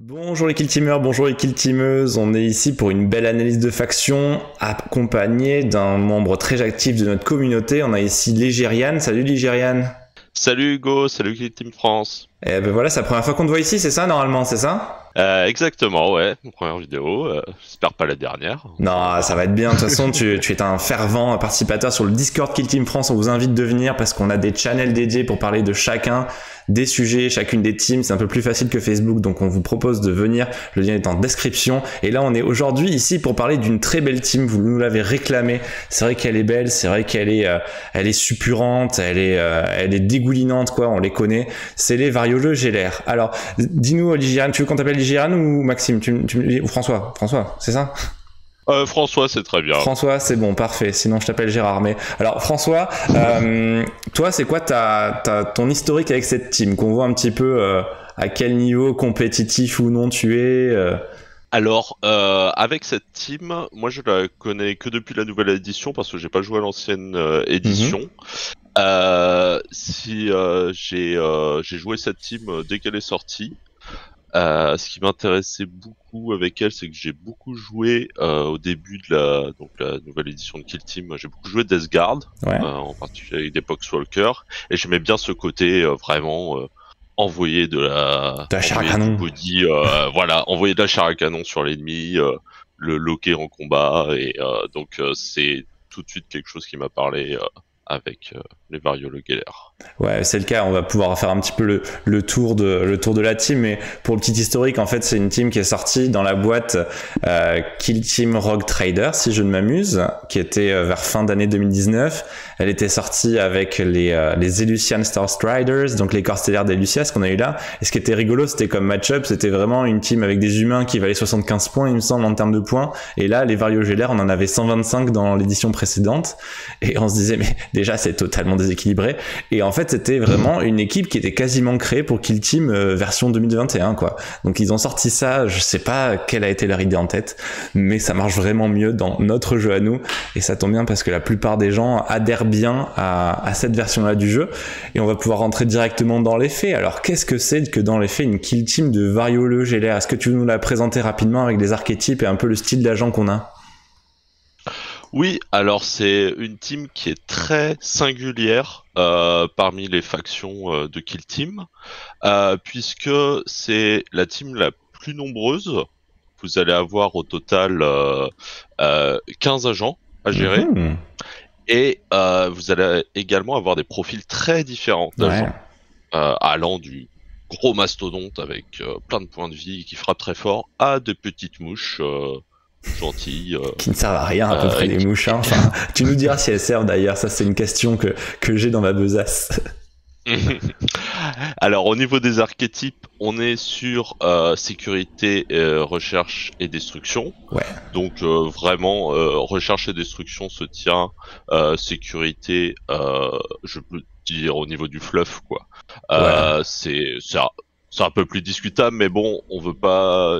Bonjour les Killteamers, bonjour les Killteameuses, on est ici pour une belle analyse de faction accompagné d'un membre très actif de notre communauté. On a ici Ligériane. Salut Ligériane. Salut Hugo, salut Team France. Et ben voilà, c'est la première fois qu'on te voit ici, c'est ça normalement, c'est ça? Exactement, ouais, mon première vidéo, j'espère pas la dernière. Non, ça va être bien. De toute façon, tu es un fervent participateur sur le Discord Kill Team France. On vous invite de venir parce qu'on a des channels dédiés pour parler de chacun des sujets, chacune des teams. C'est un peu plus facile que Facebook, donc on vous propose de venir. Le lien est en description. Et là, on est aujourd'hui ici pour parler d'une très belle team. Vous nous l'avez réclamé. C'est vrai qu'elle est belle, c'est vrai qu'elle est, elle est suppurante, elle est dégoulinante, quoi. On les connaît. C'est les Varioleux Gélaire. Alors, dis-nous, Ligériane, tu veux qu'on t'appelle Ligériane ou Maxime, ou François, c'est ça? François, c'est très bien. François, c'est bon, parfait. Sinon, je t'appelle Gérard. Mais alors, François, toi, c'est quoi ton historique avec cette team, qu'on voit un petit peu à quel niveau compétitif ou non tu es Alors, avec cette team, moi je la connais que depuis la nouvelle édition parce que j'ai pas joué à l'ancienne édition. J'ai joué cette team dès qu'elle est sortie. Ce qui m'intéressait beaucoup avec elle, c'est que j'ai beaucoup joué au début de la nouvelle édition de Kill Team. J'ai beaucoup joué Death Guard, en particulier avec des Poxwalker, et j'aimais bien ce côté vraiment envoyer de la chair à canon, body, voilà, envoyer de la chair à canon sur l'ennemi, le loquer en combat, et donc c'est tout de suite quelque chose qui m'a parlé avec les Varioleux Gélaire. Ouais, c'est le cas. On va pouvoir faire un petit peu le tour de la team. Mais pour le petit historique, en fait, c'est une team qui est sortie dans la boîte Kill Team Rogue Trader, si je ne m'amuse, qui était vers fin d'année 2019. Elle était sortie avec les Elusian Star Striders, donc les corps stellaires d'Elusias qu'on a eu là. Et ce qui était rigolo, c'était comme match-up, c'était vraiment une team avec des humains qui valaient 75 points, il me semble, en termes de points. Et là, les Varioleux Gélaire, on en avait 125 dans l'édition précédente. Et on se disait, mais déjà, c'est totalement déséquilibré. Et en fait, c'était vraiment une équipe qui était quasiment créée pour Kill Team version 2021, quoi. Donc ils ont sorti ça, je sais pas quelle a été leur idée en tête, mais ça marche vraiment mieux dans notre jeu à nous. Et ça tombe bien parce que la plupart des gens adhèrent bien à cette version-là du jeu. Et on va pouvoir rentrer directement dans les faits. Alors qu'est-ce que c'est que dans les faits une Kill Team de Varioleux Gélaire? Est-ce que tu veux nous la présenter rapidement avec les archétypes et un peu le style d'agent qu'on a? Oui, alors c'est une team qui est très singulière parmi les factions de Kill Team, puisque c'est la team la plus nombreuse. Vous allez avoir au total 15 agents à gérer, et vous allez également avoir des profils très différents d'agents, allant du gros mastodonte avec plein de points de vie qui frappe très fort à des petites mouches gentilles qui ne servent à rien à peu près, les mouches, hein. Enfin, tu nous diras si elles servent d'ailleurs, ça c'est une question que j'ai dans ma besace. Alors au niveau des archétypes, on est sur sécurité, recherche et destruction. Donc vraiment recherche et destruction se tient, sécurité, je peux dire au niveau du fluff, quoi. C'est un peu plus discutable, mais bon, on veut pas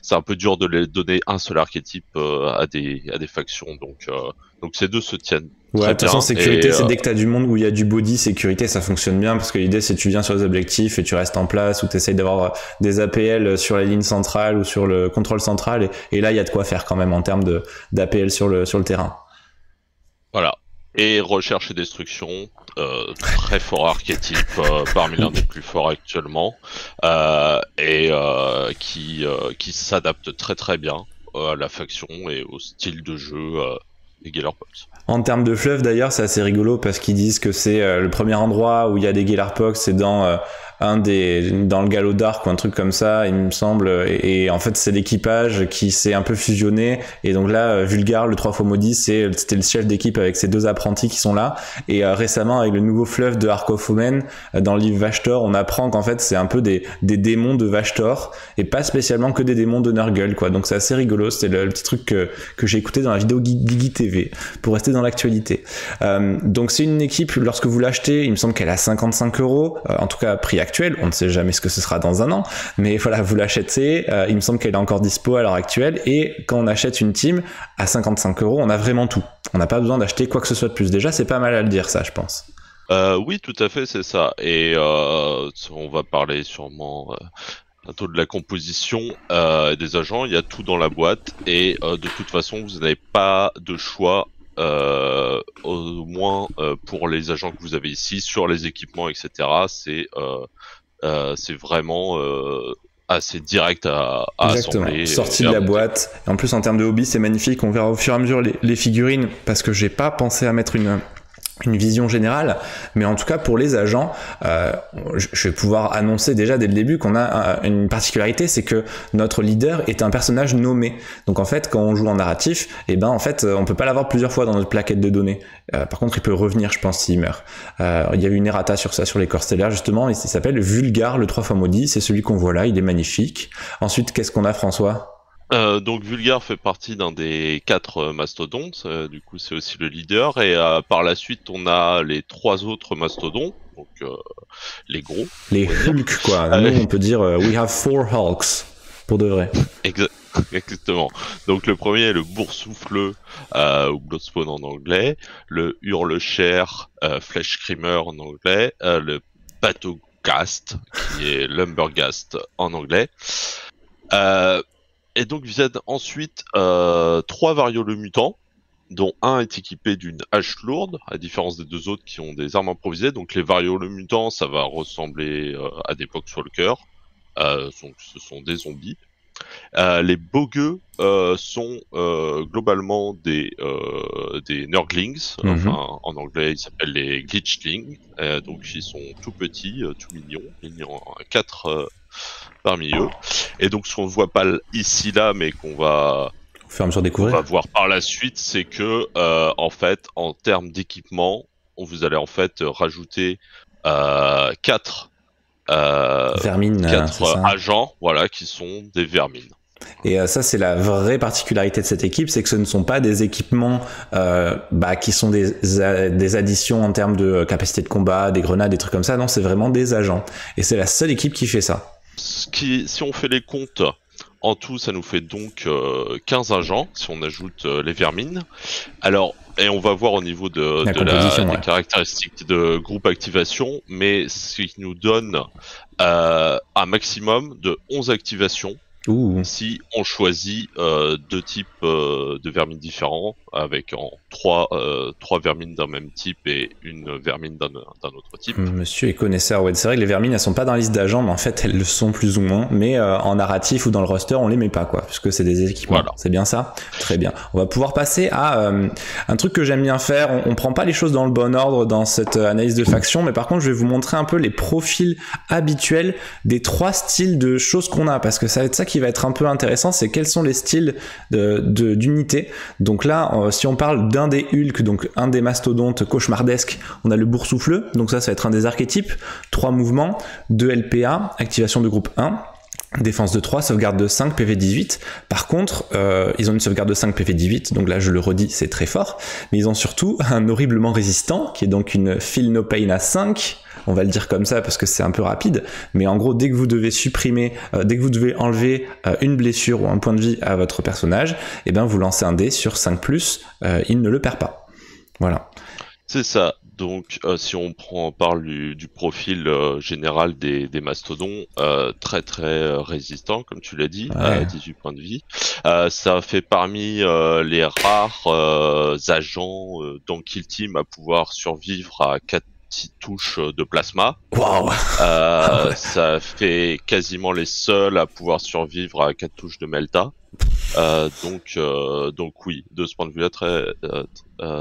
c'est un peu dur de les donner un seul archétype à des factions, donc ces deux se tiennent. Ouais, de toute façon, sécurité, c'est dès que t'as du monde où il y a du body, sécurité, ça fonctionne bien, parce que l'idée, c'est que tu viens sur les objectifs et tu restes en place, ou t'essayes d'avoir des APL sur la ligne centrale ou sur le contrôle central, et là, il y a de quoi faire quand même en termes d'APL sur le terrain. Voilà. Et recherche et destruction, très fort archétype, parmi l'un des plus forts actuellement, et qui s'adapte très très bien à la faction et au style de jeu des Gellerpox. En termes de fleuve d'ailleurs, c'est assez rigolo parce qu'ils disent que c'est le premier endroit où il y a des Gellerpox, c'est dans dans le Galop d'Arc ou un truc comme ça, il me semble, et en fait c'est l'équipage qui s'est un peu fusionné, et donc là Vulgar, le 3 fois maudit, c'était le chef d'équipe avec ses deux apprentis qui sont là, et récemment avec le nouveau fleuve de Arc of Omen, dans le livre Vashtor, on apprend qu'en fait c'est un peu des démons de Vashtor, et pas spécialement que des démons de Nurgle, quoi. Donc c'est assez rigolo, c'était le petit truc que j'ai écouté dans la vidéo Guigui TV, pour rester dans l'actualité. Donc c'est une équipe, lorsque vous l'achetez, il me semble qu'elle a 55 €, en tout cas prix actuel, on ne sait jamais ce que ce sera dans un an, mais voilà, vous l'achetez, il me semble qu'elle est encore dispo à l'heure actuelle, et quand on achète une team à 55 €, on a vraiment tout. On n'a pas besoin d'acheter quoi que ce soit de plus. Déjà, c'est pas mal à le dire, ça, je pense. Oui, tout à fait, c'est ça. Et on va parler sûrement bientôt de la composition des agents. Il y a tout dans la boîte et de toute façon, vous n'avez pas de choix. Au moins pour les agents que vous avez ici, sur les équipements, etc. C'est vraiment assez direct à Exactement, assembler. sorti de la boîte. Et en plus, en termes de hobby, c'est magnifique. On verra au fur et à mesure les figurines, parce que j'ai pas pensé à mettre une vision générale, mais en tout cas pour les agents, je vais pouvoir annoncer déjà dès le début qu'on a une particularité, c'est que notre leader est un personnage nommé. Donc en fait, quand on joue en narratif, eh ben en fait, on peut pas l'avoir plusieurs fois dans notre plaquette de données. Par contre, il peut revenir, je pense, s'il meurt. Il y a eu une errata sur ça, sur les corps stellaires justement, et il s'appelle Vulgar, le 3 fois maudit. C'est celui qu'on voit là, il est magnifique. Ensuite, qu'est-ce qu'on a, François ? Donc Vulgar fait partie d'un des 4 mastodontes, du coup c'est aussi le leader, et par la suite on a les 3 autres mastodontes, donc les gros. Les Hulk, quoi. Nous on peut dire we have 4 Hulks, pour de vrai. Exactement. Donc le premier est le Boursoufleux, ou Bloodspawn en anglais, le Hurle-Chair, Flesh Screamer en anglais, le Battogast, qui est Lumberghast en anglais. Et donc vous êtes ensuite 3 varioleux mutants, dont un est équipé d'une hache lourde, à différence des 2 autres qui ont des armes improvisées. Donc les varioleux mutants, ça va ressembler à des Poxwalkers, donc ce sont des zombies. Les bogueux sont globalement des Nurglings, enfin en anglais ils s'appellent les Glitchlings, donc ils sont tout petits, tout mignons, il y en a 4 parmi eux, et donc ce qu'on ne voit pas ici là, mais qu'on va voir par la suite, c'est que en fait en termes d'équipement, vous allez en fait rajouter 4 vermines, 4 agents, voilà, qui sont des vermines. Et ça, c'est la vraie particularité de cette équipe, c'est que ce ne sont pas des équipements qui sont des additions en termes de capacité de combat, des grenades, des trucs comme ça. Non, c'est vraiment des agents. Et c'est la seule équipe qui fait ça. Si on fait les comptes, en tout, ça nous fait donc 15 agents, si on ajoute les vermines. Alors, et on va voir au niveau des caractéristiques de groupe activation, mais ce qui nous donne un maximum de 11 activations. Si on choisit 2 types de vermines différents, avec 3 vermines d'un même type et une vermine d'un autre type. Monsieur est connaisseur, ouais, c'est vrai que les vermines elles sont pas dans la liste d'agents, mais en fait elles le sont plus ou moins, mais en narratif ou dans le roster on les met pas, quoi, puisque c'est des équipements. Voilà. C'est bien ça. Très bien. On va pouvoir passer à un truc que j'aime bien faire. On prend pas les choses dans le bon ordre dans cette analyse de faction, mais par contre je vais vous montrer un peu les profils habituels des 3 styles de choses qu'on a, parce que ça va être ça qui va être un peu intéressant, c'est quels sont les styles d'unité. Donc là, si on parle d'un des Hulk, donc un des mastodontes cauchemardesques, on a le Boursoufleux, donc ça va être un des archétypes, 3 mouvements, 2 LPA, activation de groupe 1, défense de 3, sauvegarde de 5, PV 18. Par contre, ils ont une sauvegarde de 5, PV 18, donc là je le redis, c'est très fort, mais ils ont surtout un horriblement résistant, qui est donc une Feel No Pain à 5, on va le dire comme ça parce que c'est un peu rapide, mais en gros dès que vous devez dès que vous devez enlever une blessure ou un point de vie à votre personnage, et ben vous lancez un dé sur 5+, il ne le perd pas. Voilà. C'est ça. Donc si on parle du profil général des mastodons, très très résistant comme tu l'as dit, ouais. 18 points de vie. Ça fait parmi les rares agents dans Kill Team à pouvoir survivre à 4 touches de plasma. Wow. Ça fait quasiment les seuls à pouvoir survivre à 4 touches de Melta. Donc oui, de ce point de vue-là,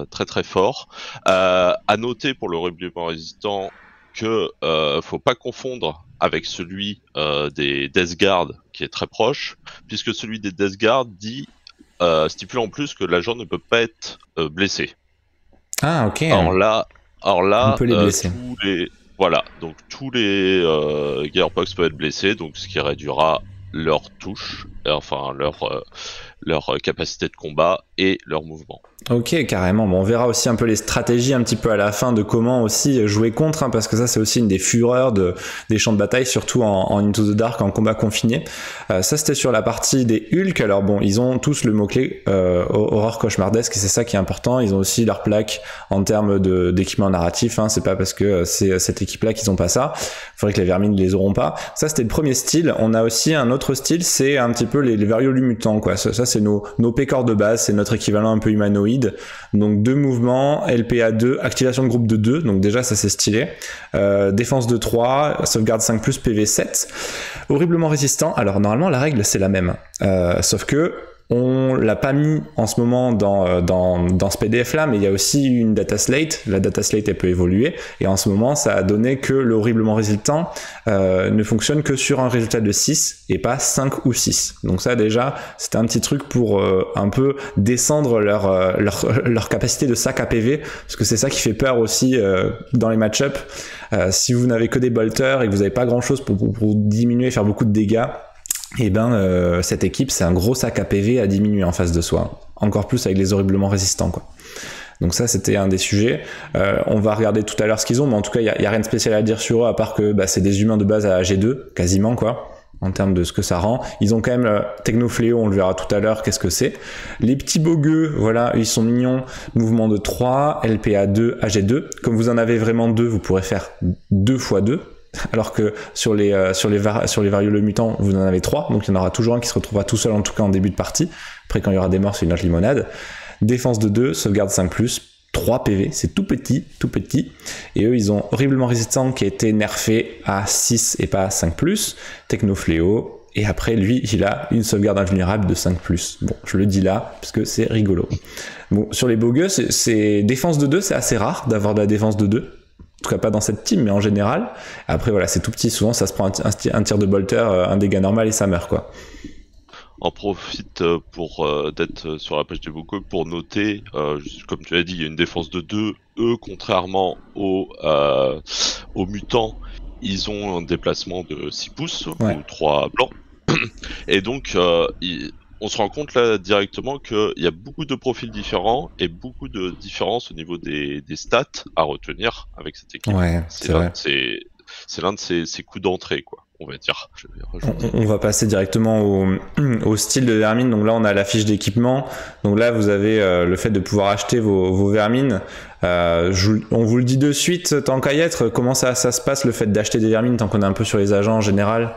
très très fort. À noter pour le horriblement résistant que faut pas confondre avec celui des Death Guard qui est très proche, puisque celui des Death Guard stipule en plus que l'agent ne peut pas être blessé. Ah ok. Alors là, on peut les blesser. tous les Gearbox peuvent être blessés, donc ce qui réduira leur touche, enfin leur capacité de combat, et leurs mouvements. Ok, carrément. Bon, on verra aussi un peu les stratégies un petit peu à la fin de comment aussi jouer contre, hein, parce que ça c'est aussi une des fureurs des champs de bataille, surtout en Into the Dark, en combat confiné. Ça c'était sur la partie des Hulk. Alors bon, ils ont tous le mot-clé horreur cauchemardesque, et c'est ça qui est important. Ils ont aussi leur plaque en termes d'équipement narratif, hein. C'est pas parce que c'est cette équipe-là qu'ils ont pas ça. Il faudrait que les vermines les auront pas. Ça c'était le premier style. On a aussi un autre style, c'est un petit peu les variolus mutants, quoi. Ça c'est nos pécores de base, c'est notre équivalent un peu humanoïde. Donc 2 mouvements, LPA 2, activation de groupe de 2, donc déjà ça c'est stylé. Défense de 3, sauvegarde 5+, PV 7. Horriblement résistant. Alors normalement la règle c'est la même, sauf que on l'a pas mis en ce moment dans ce PDF là, mais il y a aussi une data slate. La data slate elle peut évoluer, et en ce moment ça a donné que le horriblement résistant ne fonctionne que sur un résultat de 6 et pas 5 ou 6. Donc ça déjà c'était un petit truc pour un peu descendre leur capacité de sac à PV, parce que c'est ça qui fait peur aussi dans les match-up. Si vous n'avez que des bolters et que vous n'avez pas grand chose pour diminuer, faire beaucoup de dégâts, et cette équipe c'est un gros sac à PV à diminuer en face de soi, encore plus avec les horriblement résistants, quoi. Donc ça c'était un des sujets. On va regarder tout à l'heure ce qu'ils ont, mais en tout cas il y a rien de spécial à dire sur eux, à part que c'est des humains de base à G2 quasiment, quoi, en termes de ce que ça rend. Ils ont quand même Technofléau, on le verra tout à l'heure qu'est-ce que c'est. Les petits beaux gueux, voilà, ils sont mignons. Mouvement de 3, LPA 2, AG2. Comme vous en avez vraiment 2, vous pourrez faire 2 x 2. Alors que sur les varioleux mutants, vous en avez 3, donc il y en aura toujours un qui se retrouvera tout seul, en tout cas en début de partie. Après, quand il y aura des morts, c'est une autre limonade. Défense de 2, sauvegarde 5+, 3 PV, c'est tout petit. Et eux, ils ont horriblement résistant qui a été nerfé à 6 et pas à 5+, Technofléau, et après, lui, il a une sauvegarde invulnérable de 5+. Bon, je le dis là, parce que c'est rigolo. Bon, sur les beaux gueux, c'est défense de 2, c'est assez rare d'avoir de la défense de 2. En tout cas pas dans cette team, mais en général. Après voilà, c'est tout petit, souvent ça se prend un tir de bolter, un dégât normal et ça meurt, quoi. En profite pour d'être sur la page des Boko pour noter, comme tu as dit, il y a une défense de 2. Eux, contrairement aux mutants, ils ont un déplacement de 6 pouces, Ouais. ou 3 blancs. Et donc, on se rend compte là directement qu'il y a beaucoup de profils différents et beaucoup de différences au niveau des stats à retenir avec cette équipe. Ouais, c'est vrai. C'est l'un de ses coups d'entrée, quoi, on va dire. On va passer directement au style de vermine. Donc là, on a la fiche d'équipement. Donc là, vous avez le fait de pouvoir acheter vos vermines. On vous le dit de suite, tant qu'à y être, comment ça se passe, le fait d'acheter des vermines, tant qu'on est un peu sur les agents en général?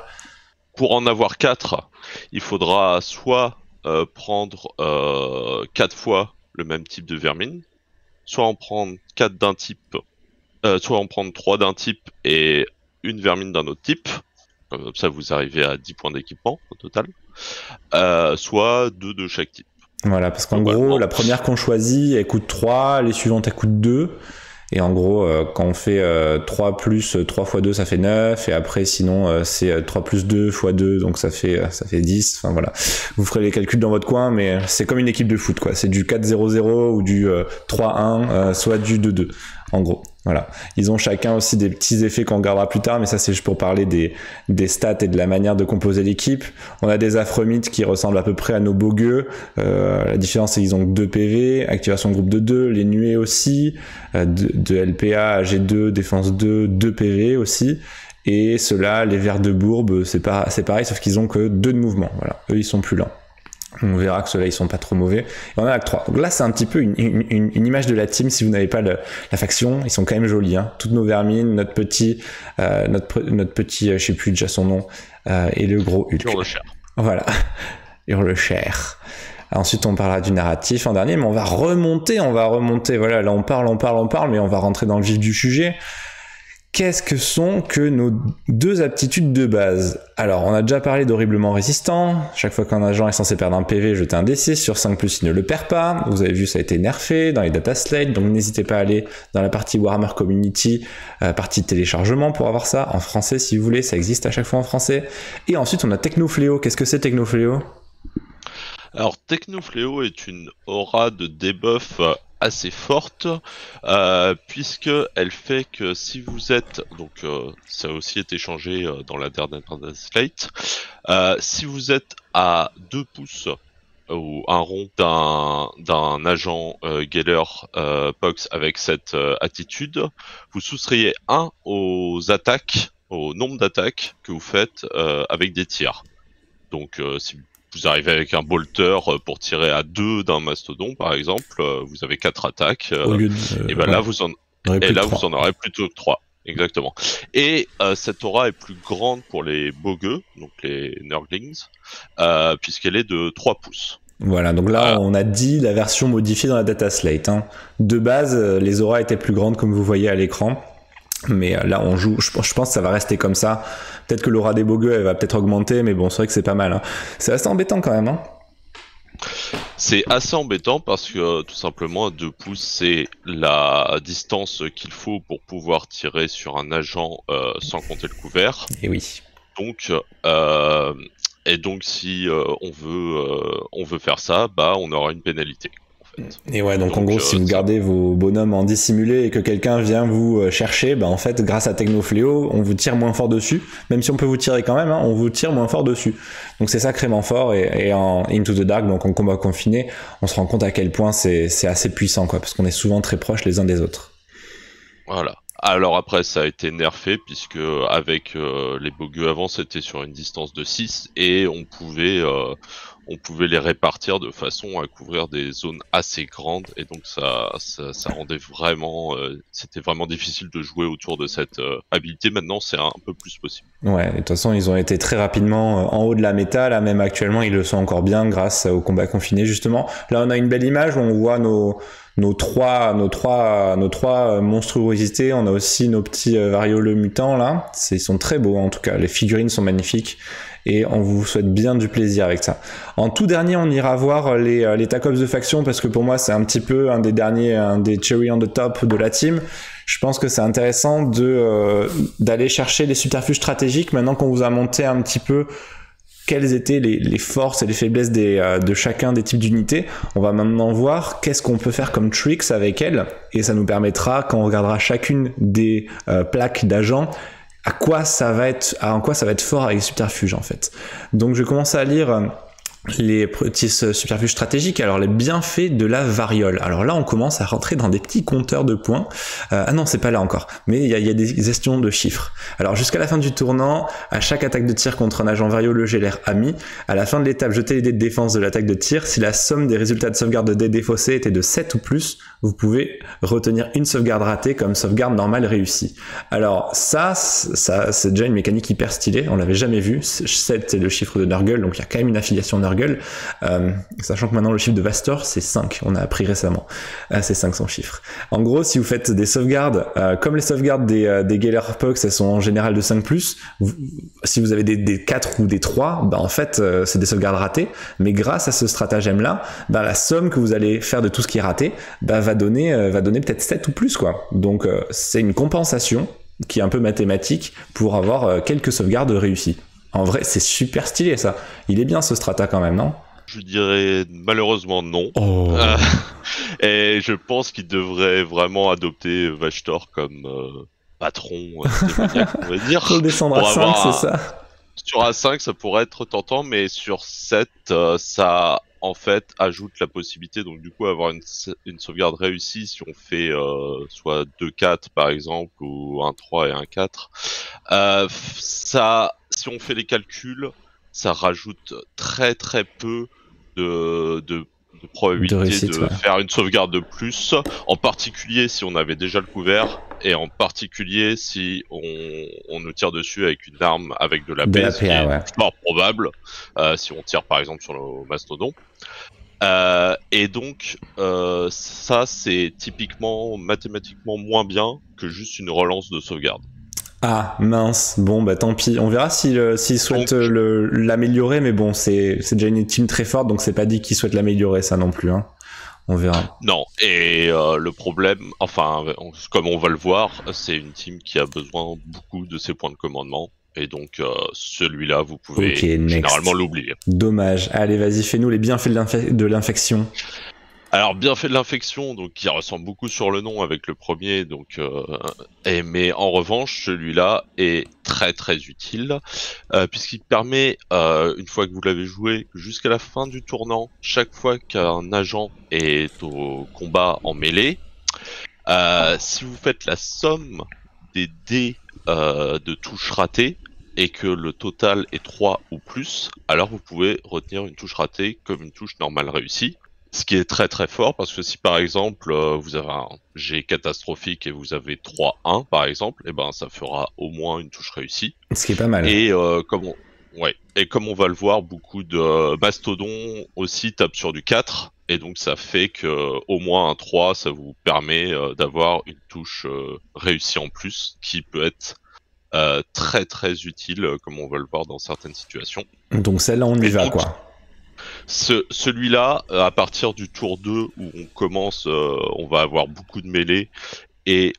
Pour en avoir 4, il faudra soit prendre 4 fois le même type de vermine, soit en prendre 4 d'un type, soit en prendre 3 d'un type et une vermine d'un autre type. Comme ça, vous arrivez à 10 points d'équipement au total. Soit 2 de chaque type. Voilà, parce qu'en gros, la première qu'on choisit, elle coûte 3, les suivantes, elles coûtent 2. Et en gros, quand on fait 3 plus 3 x 2, ça fait 9. Et après, sinon, c'est 3 plus 2 x 2, donc ça fait 10. Enfin voilà, vous ferez les calculs dans votre coin, mais c'est comme une équipe de foot, quoi. C'est du 4-0-0 ou du 3-1, soit du 2-2, en gros. Voilà. Ils ont chacun aussi des petits effets qu'on regardera plus tard, mais ça c'est juste pour parler des stats et de la manière de composer l'équipe. On a des Aphromites qui ressemblent à peu près à nos beaux gueux. La différence c'est qu'ils ont 2 PV, activation de groupe de 2, les nuées aussi, de LPA à G2, défense 2, 2 PV aussi. Et ceux-là, les vers de bourbe, c'est pareil, sauf qu'ils ont que 2 de mouvement. Voilà. Eux ils sont plus lents. On verra que ceux-là ils sont pas trop mauvais. Et on a que 3. Donc là c'est un petit peu une image de la team. Si vous n'avez pas la faction, ils sont quand même jolis, hein. Toutes nos vermines, notre petit je sais plus déjà son nom, et le gros Hulk. Hurle-Cher. Voilà. Hurle-Cher. Ensuite on parlera du narratif en dernier, mais on va remonter. Voilà, là on parle, mais on va rentrer dans le vif du sujet. Qu'est-ce que sont que nos 2 aptitudes de base? Alors, on a déjà parlé d'horriblement résistant. Chaque fois qu'un agent est censé perdre un PV, jetez un D6. Sur 5+, il ne le perd pas. Vous avez vu, ça a été nerfé dans les data slates. Donc, n'hésitez pas à aller dans la partie Warhammer Community, partie téléchargement pour avoir ça. En français, si vous voulez. Ça existe à chaque fois en français. Et ensuite, on a Technofléau. Qu'est-ce que c'est Technofléau? Alors, Technofléau est une aura de debuff assez forte, puisque elle fait que si vous êtes, donc ça a aussi été changé dans la dernière slate, si vous êtes à 2 pouces ou un rond d'un agent Geller Pox avec cette attitude, vous soustrayez 1 aux attaques, au nombre d'attaques que vous faites avec des tirs. Donc si vous arrivez avec un bolter pour tirer à 2 d'un mastodon par exemple, vous avez 4 attaques, Au lieu de, et ben ouais. là vous en aurez plutôt que 3. Exactement. Et cette aura est plus grande pour les bogueux, donc les Nurglings, puisqu'elle est de 3 pouces. Voilà, donc là on a dit la version modifiée dans la data slate. Hein. De base, les auras étaient plus grandes comme vous voyez à l'écran. Mais là on joue, je pense que ça va rester comme ça. Peut-être que l'aura des bogueux elle va peut-être augmenter, mais bon c'est vrai que c'est pas mal. Hein. C'est assez embêtant quand même. Hein. C'est assez embêtant parce que tout simplement à 2 pouces c'est la distance qu'il faut pour pouvoir tirer sur un agent sans compter le couvert. Et oui. Donc si on veut faire ça, bah on aura une pénalité. En fait. Et ouais, donc en gros, si vous gardez vos bonhommes en dissimulé et que quelqu'un vient vous chercher, bah en fait, grâce à Technofléau, on vous tire moins fort dessus. Même si on peut vous tirer quand même, hein, on vous tire moins fort dessus. Donc c'est sacrément fort. Et en Into the Dark, donc en combat confiné, on se rend compte à quel point c'est assez puissant, quoi, parce qu'on est souvent très proches les uns des autres. Voilà. Alors après, ça a été nerfé puisque avec les bogueux avant, c'était sur une distance de 6 et on pouvait les répartir de façon à couvrir des zones assez grandes et donc ça rendait vraiment, c'était vraiment difficile de jouer autour de cette habilité. Maintenant, c'est un peu plus possible. Ouais, de toute façon, ils ont été très rapidement en haut de la méta. Là, même actuellement, ils le sont encore bien grâce au combat confiné, justement. Là, on a une belle image où on voit nos trois monstruosités. On a aussi nos petits varioleux mutants, là. Ils sont très beaux, en tout cas. Les figurines sont magnifiques. Et on vous souhaite bien du plaisir avec ça. En tout dernier, on ira voir les TACOPS de faction parce que pour moi, c'est un petit peu un des cherry on the top de la team. Je pense que c'est intéressant d'aller chercher les subterfuges stratégiques maintenant qu'on vous a monté un petit peu quelles étaient les forces et les faiblesses de chacun des types d'unités. On va maintenant voir qu'est-ce qu'on peut faire comme tricks avec elles et ça nous permettra, quand on regardera chacune des plaques d'agents, en quoi ça va être fort avec les subterfuges en fait. Donc je commence à lire les petits subterfuges stratégiques. Alors les bienfaits de la variole. Alors là on commence à rentrer dans des petits compteurs de points. Ah non, c'est pas là encore, mais il y a des gestions de chiffres. Alors jusqu'à la fin du tournant, à chaque attaque de tir contre un agent varioleux j'ai l'air ami, à la fin de l'étape jetez les dés de défense de l'attaque de tir. Si la somme des résultats de sauvegarde de dés défaussés était de 7 ou plus, vous pouvez retenir une sauvegarde ratée comme sauvegarde normale réussie. Alors ça c'est déjà une mécanique hyper stylée, on l'avait jamais vu. 7 c'est le chiffre de Nurgle, donc il y a quand même une affiliation Nurgle. Sachant que maintenant le chiffre de Vastor c'est 5, on a appris récemment. C'est 5 son chiffre. En gros, si vous faites des sauvegardes, comme les sauvegardes des Geller Pox, elles sont en général de 5+, si vous avez des 4 ou des 3, bah en fait c'est des sauvegardes ratées, mais grâce à ce stratagème là, bah, la somme que vous allez faire de tout ce qui est raté bah, va donner peut-être 7 ou plus, quoi. Donc c'est une compensation qui est un peu mathématique pour avoir quelques sauvegardes réussies. En vrai, c'est super stylé ça. Il est bien ce strata quand même, non ? Je dirais malheureusement non. Oh. Et je pense qu'il devrait vraiment adopter Vashtor comme patron démoniaque, on va dire. Faut le descendre à 5, c'est ça ? Sur A5, ça pourrait être tentant, mais sur 7, ça en fait ajoute la possibilité, donc du coup, avoir une sauvegarde réussie si on fait soit 2-4 par exemple, ou un 3 et un 4. Ça, si on fait les calculs, ça rajoute très très peu de probabilité réussite, de faire une sauvegarde de plus, en particulier si on avait déjà le couvert, et en particulier si on nous tire dessus avec une arme avec de l'AP, ce qui est fort probable, si on tire par exemple sur le mastodon. Et donc ça c'est typiquement mathématiquement moins bien que juste une relance de sauvegarde. Ah mince, bon bah tant pis, on verra s'il souhaite l'améliorer, mais bon c'est déjà une team très forte, donc c'est pas dit qu'il souhaite l'améliorer ça non plus, hein. On verra. Non, et le problème, enfin comme on va le voir, c'est une team qui a besoin beaucoup de ses points de commandement, et donc celui-là vous pouvez généralement l'oublier. Dommage, allez vas-y fais-nous les bienfaits de l'infection. Alors bien fait de l'infection, donc qui ressemble beaucoup sur le nom avec le premier, donc mais en revanche celui-là est très très utile puisqu'il permet une fois que vous l'avez joué jusqu'à la fin du tournant, chaque fois qu'un agent est au combat en mêlée, si vous faites la somme des dés de touches ratées et que le total est 3 ou plus, alors vous pouvez retenir une touche ratée comme une touche normale réussie. Ce qui est très très fort parce que si par exemple vous avez un jet catastrophique et vous avez 3-1 par exemple, et ben ça fera au moins une touche réussie. Ce qui est pas mal. Et comme on va le voir, beaucoup de mastodons aussi tapent sur du 4 et donc ça fait que au moins un 3 ça vous permet d'avoir une touche réussie en plus qui peut être très très utile comme on va le voir dans certaines situations. Donc celle-là on y va quoi. Celui-là, à partir du tour 2 où on commence, on va avoir beaucoup de mêlées et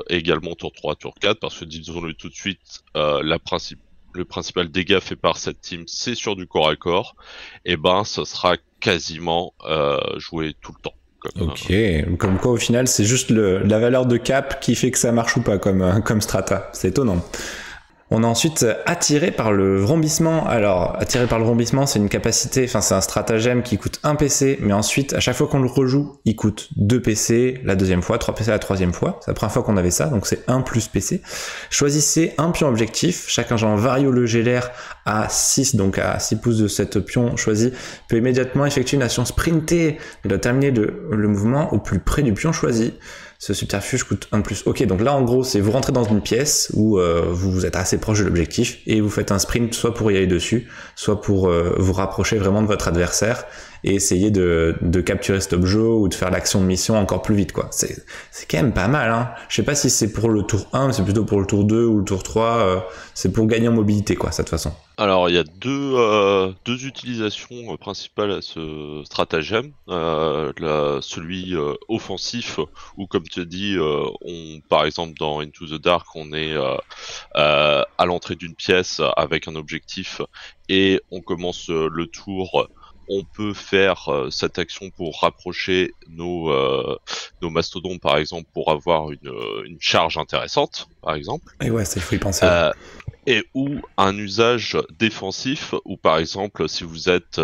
également tour 3, tour 4 parce que disons-le tout de suite, le principal dégât fait par cette team c'est sur du corps à corps, et ben ça sera quasiment joué tout le temps. Comme quoi au final c'est juste la valeur de cap qui fait que ça marche ou pas comme strata, c'est étonnant. On a ensuite attiré par le vrombissement. Alors, attiré par le vrombissement, c'est une capacité, enfin c'est un stratagème qui coûte 1 PC, mais ensuite, à chaque fois qu'on le rejoue, il coûte 2 PC la deuxième fois, 3 PC la troisième fois. C'est la première fois qu'on avait ça, donc c'est 1 plus PC. Choisissez un pion objectif. Chaque agent Vario le Gélaire à 6, donc à 6 pouces de cette pion choisi, peut immédiatement effectuer une action sprintée. Il doit terminer le mouvement au plus près du pion choisi. Ce subterfuge coûte 1 de plus. Ok, donc là en gros c'est vous rentrez dans une pièce où vous êtes assez proche de l'objectif et vous faites un sprint soit pour y aller dessus, soit pour vous rapprocher vraiment de votre adversaire et essayer de capturer cet objet ou de faire l'action de mission encore plus vite quoi. C'est quand même pas mal hein. Je sais pas si c'est pour le tour 1, mais c'est plutôt pour le tour 2 ou le tour 3, c'est pour gagner en mobilité quoi, cette façon. Alors il y a deux utilisations principales à ce stratagème. Celui offensif où comme tu as dit, par exemple dans Into the Dark, on est à l'entrée d'une pièce avec un objectif et on commence le tour. On peut faire cette action pour rapprocher nos mastodons, par exemple, pour avoir une charge intéressante, par exemple. Et ouais, ça il faut y penser. Et ou un usage défensif, où par exemple, si vous êtes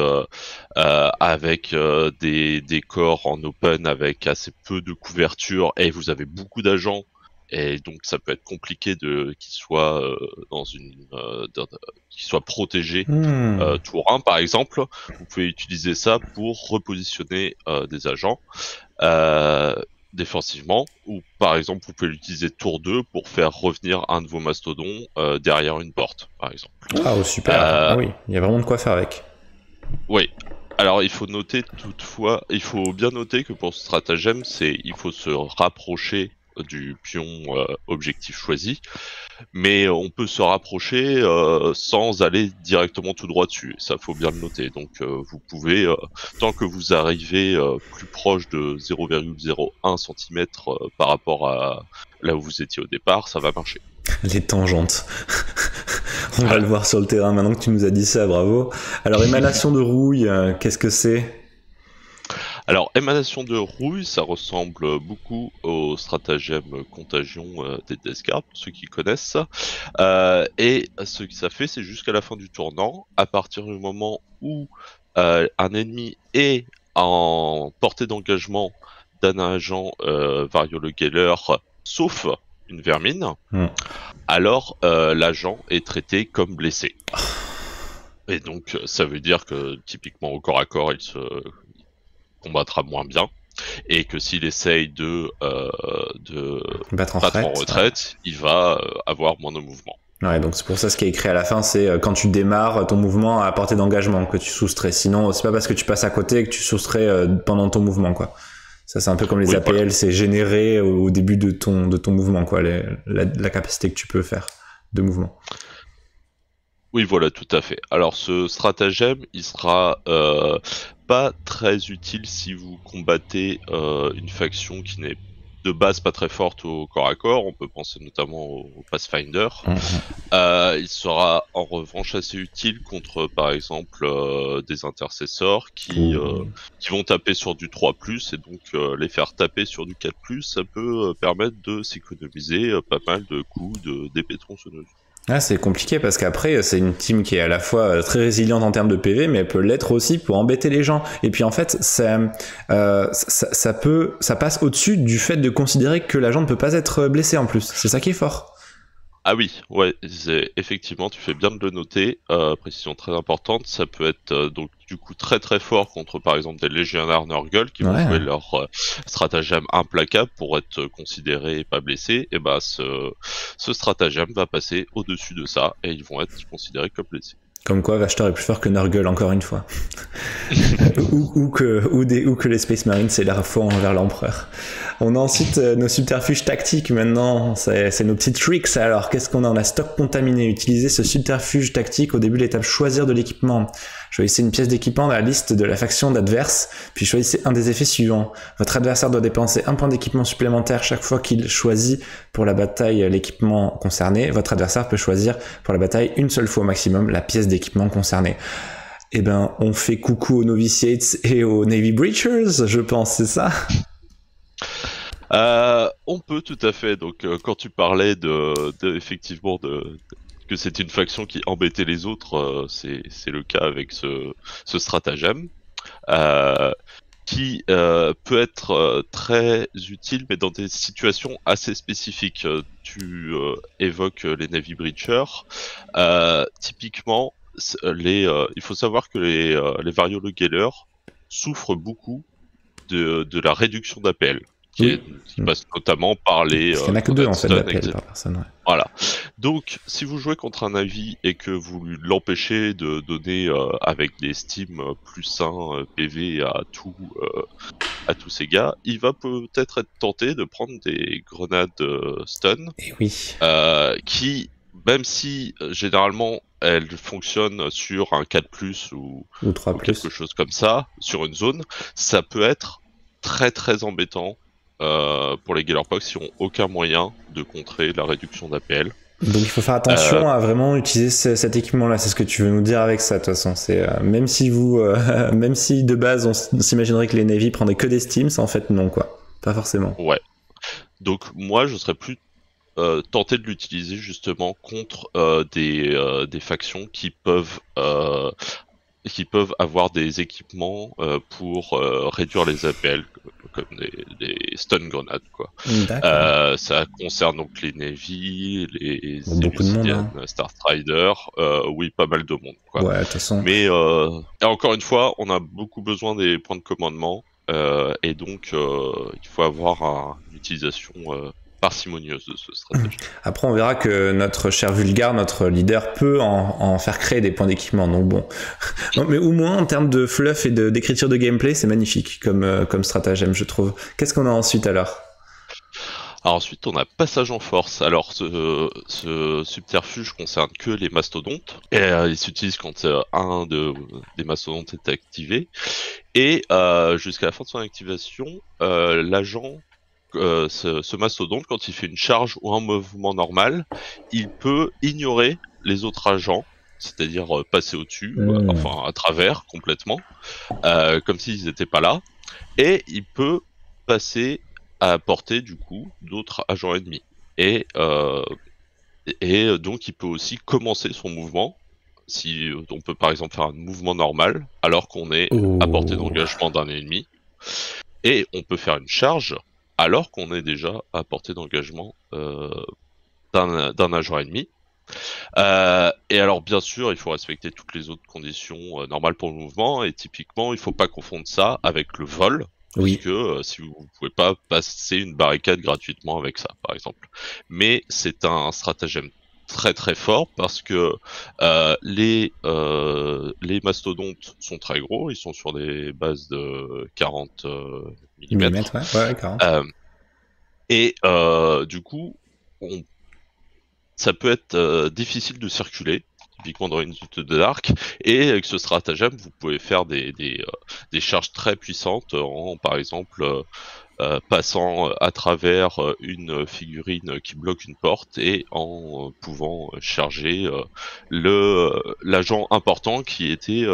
avec des corps en open avec assez peu de couverture et vous avez beaucoup d'agents, et donc ça peut être compliqué qu'ils soient qu'ils soient protégés tour 1 par exemple, vous pouvez utiliser ça pour repositionner des agents défensivement, ou par exemple vous pouvez l'utiliser tour 2 pour faire revenir un de vos mastodons derrière une porte par exemple. Ah super, ah oui, il y a vraiment de quoi faire avec. Oui. Alors il faut noter toutefois, il faut bien noter que pour ce stratagème, il faut se rapprocher du pion objectif choisi, mais on peut se rapprocher sans aller directement tout droit dessus, ça faut bien le noter. Donc vous pouvez, tant que vous arrivez plus proche de 0,01 cm par rapport à là où vous étiez au départ, ça va marcher. Les tangentes. On va le voir sur le terrain maintenant que tu nous as dit ça, bravo. Alors émanation de rouille, qu'est-ce que c'est ? Alors, émanation de rouille, ça ressemble beaucoup au stratagème contagion des Death Guard, pour ceux qui connaissent. Et ce que ça fait, c'est jusqu'à la fin du tournant, à partir du moment où un ennemi est en portée d'engagement d'un agent Vario le Geller, sauf une vermine, alors l'agent est traité comme blessé. Et donc, ça veut dire que typiquement au corps à corps, il se combattra moins bien, et que s'il essaye de battre en retraite, il va avoir moins de mouvement. Ouais, donc c'est pour ça ce qui est écrit à la fin, c'est quand tu démarres ton mouvement à portée d'engagement que tu soustrais. Sinon, c'est pas parce que tu passes à côté que tu soustrais pendant ton mouvement, quoi. Ça, c'est un peu comme les APL, voilà. C'est généré au début de ton mouvement, quoi, la capacité que tu peux faire de mouvement. Oui, voilà, tout à fait. Alors, ce stratagème, il sera pas très utile si vous combattez une faction qui n'est de base pas très fortes au corps à corps, on peut penser notamment au Pathfinder. Il sera en revanche assez utile contre par exemple des intercesseurs qui vont taper sur du 3+, et donc les faire taper sur du 4+, ça peut permettre de s'économiser pas mal de coups d'épée tronçonneuse. Ah, c'est compliqué parce qu'après c'est une team qui est à la fois très résiliente en termes de PV, mais elle peut l'être aussi pour embêter les gens. Et puis en fait ça passe au-dessus du fait de considérer que l'agent ne peut pas être blessé en plus. C'est ça qui est fort. Ah oui, ouais, effectivement, tu fais bien de le noter, précision très importante, ça peut être donc du coup très très fort contre par exemple des légionnaires Nurgle qui vont jouer leur stratagème implacable pour être considérés et pas blessés, et bah ce stratagème va passer au-dessus de ça et ils vont être considérés comme blessés. Comme quoi Vashtor est plus fort que Nurgle, encore une fois. ou que les Space Marines, c'est la foi envers l'empereur. On a ensuite nos subterfuges tactiques maintenant, c'est nos petits tricks. Alors, qu'est-ce qu'on a? On a stock contaminé. Utilisez ce subterfuge tactique au début de l'étape choisir de l'équipement. Choisissez une pièce d'équipement dans la liste de la faction d'adverse, puis choisissez un des effets suivants. Votre adversaire doit dépenser un point d'équipement supplémentaire chaque fois qu'il choisit pour la bataille l'équipement concerné. Votre adversaire peut choisir pour la bataille une seule fois au maximum la pièce d'équipement concerné. Eh ben, on fait coucou aux Novitiates et aux Navy Breachers, je pense, c'est ça? On peut tout à fait. Donc, quand tu parlais effectivement que c'était une faction qui embêtait les autres, c'est le cas avec ce stratagème, qui peut être très utile, mais dans des situations assez spécifiques. Tu évoques les Navy Breachers. Typiquement, il faut savoir que les Variolo Geller souffrent beaucoup de la réduction d'APL. Qui passe notamment par les... Il n'y en a que 2 en fait d'appel par personne. Ouais. Voilà. Donc, si vous jouez contre un Navy et que vous l'empêchez de donner avec des Steam plus 1 PV à tous ces gars, il va peut-être être tenté de prendre des grenades stun. Et oui. Qui, même si généralement elles fonctionnent sur un 4+, ou 3+. Ou quelque chose comme ça, sur une zone, ça peut être très très embêtant. Pour les Gellerpox qui n'ont aucun moyen de contrer la réduction d'APL. Donc il faut faire attention à vraiment utiliser cet équipement-là. C'est ce que tu veux nous dire avec ça, de toute façon. C'est même si même si de base on s'imaginerait que les Navy prendraient que des Steams, en fait non quoi, pas forcément. Ouais. Donc moi je serais plus tenté de l'utiliser justement contre des factions qui peuvent avoir des équipements pour réduire les APL, comme des stun grenades, quoi. Ça concerne donc les Navy, les Elucidian, Starstrider, oui, pas mal de monde, quoi. Ouais, de toute façon. Mais encore une fois, on a beaucoup besoin des points de commandement, et donc il faut avoir une utilisation parcimonieuse de ce stratagème. Après, on verra que notre cher Vulgar, notre leader, peut en faire créer des points d'équipement. Donc bon, non, mais au moins en termes de fluff et d'écriture de gameplay, c'est magnifique comme stratagème, je trouve. Qu'est-ce qu'on a ensuite alors? Alors ensuite, on a passage en force. Alors ce subterfuge concerne que les mastodontes, et il s'utilise quand un des mastodontes est activé, et jusqu'à la fin de son activation, l'agent ce mastodonte, quand il fait une charge ou un mouvement normal, il peut ignorer les autres agents, c'est-à-dire passer au-dessus, enfin à travers complètement, comme s'ils n'étaient pas là, et il peut passer à portée du coup d'autres agents ennemis. Et donc il peut aussi commencer son mouvement, si on peut par exemple faire un mouvement normal, alors qu'on est à portée d'engagement d'un ennemi, et on peut faire une charge, alors qu'on est déjà à portée d'engagement d'un agent ennemi. Et alors bien sûr, il faut respecter toutes les autres conditions normales pour le mouvement, et typiquement, il faut pas confondre ça avec le vol, oui. Parce que si vous pouvez pas passer une barricade gratuitement avec ça, par exemple. Mais c'est un stratagème très très fort parce que les mastodontes sont très gros, ils sont sur des bases de 40 mm. Ouais, 40. Et du coup, ça peut être difficile de circuler, typiquement dans une zone de l'arc, et avec ce stratagème, vous pouvez faire des charges très puissantes en, par exemple, passant à travers une figurine qui bloque une porte et en pouvant charger l'agent important qui était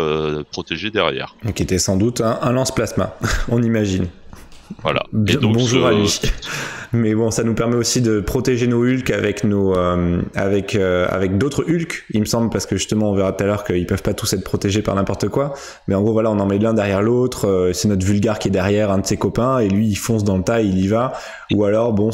protégé derrière. Qui était sans doute un lance-plasma, on imagine. Voilà. Et donc bonjour à lui. Mais bon, ça nous permet aussi de protéger nos Hulk avec avec d'autres Hulk, il me semble, parce que justement, on verra tout à l'heure qu'ils peuvent pas tous être protégés par n'importe quoi. Mais en gros, voilà, on en met l'un derrière l'autre. C'est notre Vulgar qui est derrière un de ses copains et lui, il fonce dans le tas, il y va. Ou alors, bon,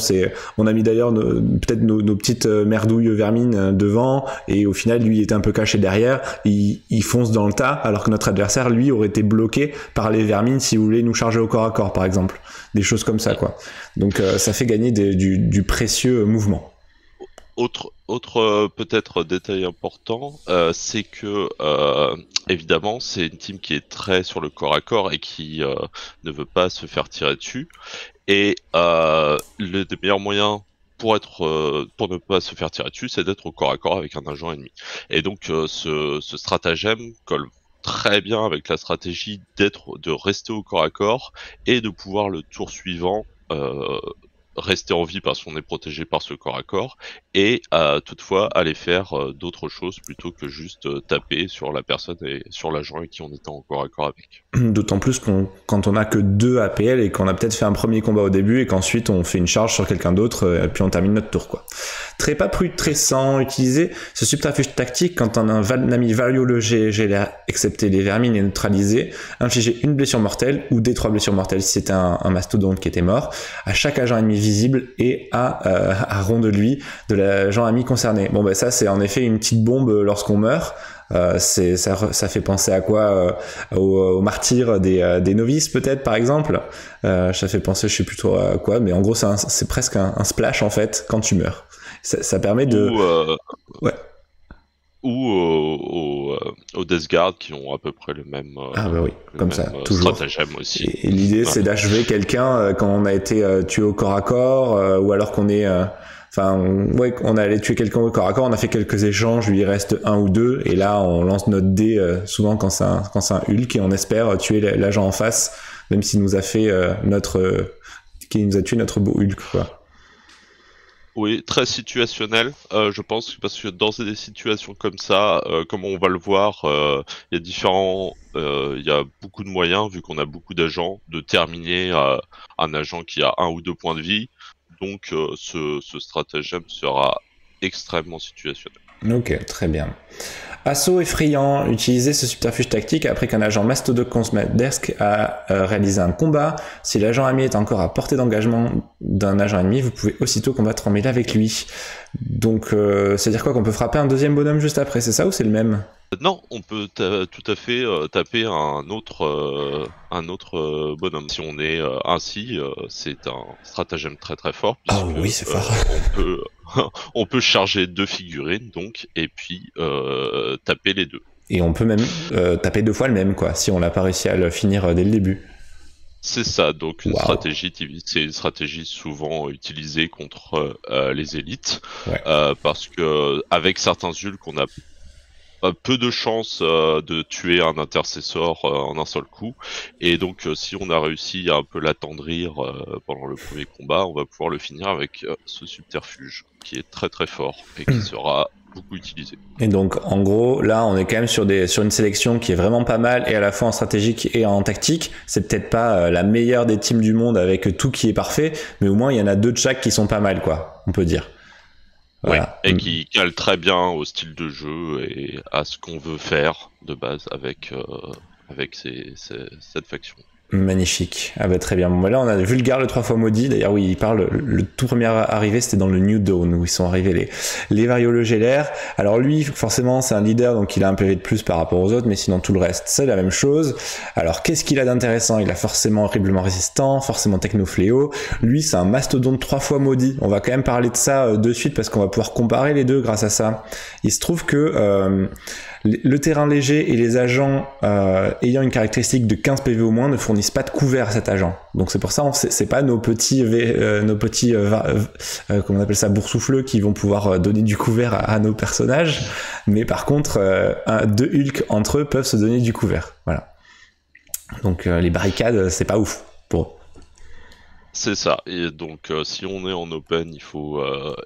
on a mis d'ailleurs peut-être nos petites merdouilles vermines devant et au final, lui, il était un peu caché derrière. Il fonce dans le tas alors que notre adversaire, lui, aurait été bloqué par les vermines si vous voulez nous charger au corps à corps, par exemple. Des choses comme ça, quoi. Donc ça fait gagner du précieux mouvement. Autre peut-être détail important, c'est que évidemment c'est une team qui est très sur le corps à corps et qui ne veut pas se faire tirer dessus. Et le des meilleurs moyens pour ne pas se faire tirer dessus, c'est d'être au corps à corps avec un agent ennemi. Et donc ce stratagème colle très bien avec la stratégie de rester au corps à corps et de pouvoir le tour suivant rester en vie parce qu'on est protégé par ce corps à corps et toutefois aller faire d'autres choses plutôt que juste taper sur la personne et sur l'agent avec qui on était en corps à corps avec. D'autant plus quand on a que 2 APL et qu'on a peut-être fait un premier combat au début et qu'ensuite on fait une charge sur quelqu'un d'autre et puis on termine notre tour, quoi. Très sans utiliser ce subterfuge tactique quand on a un ami variologé, excepté les vermines et neutralisé, infliger une blessure mortelle ou des 3 blessures mortelles si c'était un mastodonte qui était mort à chaque agent ennemi visible et à rond de lui de l'agent ami concerné. Bon, ça c'est en effet une petite bombe lorsqu'on meurt. Ça fait penser à quoi, aux martyrs des novices peut-être, par exemple. Ça fait penser, je sais plus trop à quoi, mais en gros c'est presque un splash en fait quand tu meurs. Ça permet de ouais. Ou aux Death Guard qui ont à peu près le même oui, comme ça, toujours stratagème aussi. Et l'idée c'est d'achever quelqu'un quand on a été tué au corps à corps ou alors qu'on est on allait tuer quelqu'un au corps à corps, on a fait quelques échanges, lui il reste 1 ou 2 et là on lance notre dé souvent quand c'est un Hulk et on espère tuer l'agent en face même s'il nous a fait qui nous a tué notre beau Hulk, quoi. Oui, très situationnel, je pense, parce que dans des situations comme ça, comme on va le voir, il y a beaucoup de moyens, vu qu'on a beaucoup d'agents, de terminer un agent qui a 1 ou 2 points de vie. Donc ce stratagème sera extrêmement situationnel. Ok, très bien. Assaut effrayant, utilisez ce subterfuge tactique après qu'un agent mastodonte Desk a réalisé un combat. Si l'agent ami est encore à portée d'engagement d'un agent ennemi, vous pouvez aussitôt combattre en mêlée avec lui. Donc, c'est-à-dire quoi, qu'on peut frapper un deuxième bonhomme juste après, c'est ça ou c'est le même ? Non, on peut tout à fait taper un autre bonhomme. Si on est ainsi, c'est un stratagème très très fort. Ah oui, c'est fort. On peut charger 2 figurines donc et puis taper les 2. Et on peut même taper 2 fois le même, quoi, si on n'a pas réussi à le finir dès le début. C'est ça, donc c'est une stratégie souvent utilisée contre les élites, ouais. Parce que avec certains Hulk, on a peu de chances de tuer un intercesseur en un seul coup, et donc si on a réussi à un peu l'attendrir pendant le premier combat, on va pouvoir le finir avec ce subterfuge qui est très très fort et qui sera beaucoup utilisé. Et donc en gros là on est quand même sur une sélection qui est vraiment pas mal et à la fois en stratégique et en tactique. C'est peut-être pas la meilleure des teams du monde avec tout qui est parfait, mais au moins il y en a 2 de chaque qui sont pas mal, quoi, on peut dire. Voilà. Ouais, et qui cale très bien au style de jeu et à ce qu'on veut faire de base avec cette faction. Magnifique. Ah bah très bien. Bon, là on a Vulgar le 3 fois maudit. D'ailleurs oui, il parle, le tout premier arrivé c'était dans le New Dawn où ils sont arrivés les variologélaires. Alors lui forcément c'est un leader donc il a un PV de plus par rapport aux autres, mais sinon tout le reste c'est la même chose. Alors qu'est-ce qu'il a d'intéressant? Il a forcément horriblement résistant, forcément technofléau. Lui c'est un mastodonte 3 fois maudit. On va quand même parler de ça de suite parce qu'on va pouvoir comparer les deux grâce à ça. Il se trouve que le terrain léger et les agents ayant une caractéristique de 15 PV au moins ne fournissent pas de couvert à cet agent. Donc c'est pour ça c'est pas nos petits comment on appelle ça, boursoufleux qui vont pouvoir donner du couvert à nos personnages, mais par contre 2 Hulk entre eux peuvent se donner du couvert. Voilà. Donc les barricades c'est pas ouf pour eux. C'est ça. Et donc, si on est en open, il faut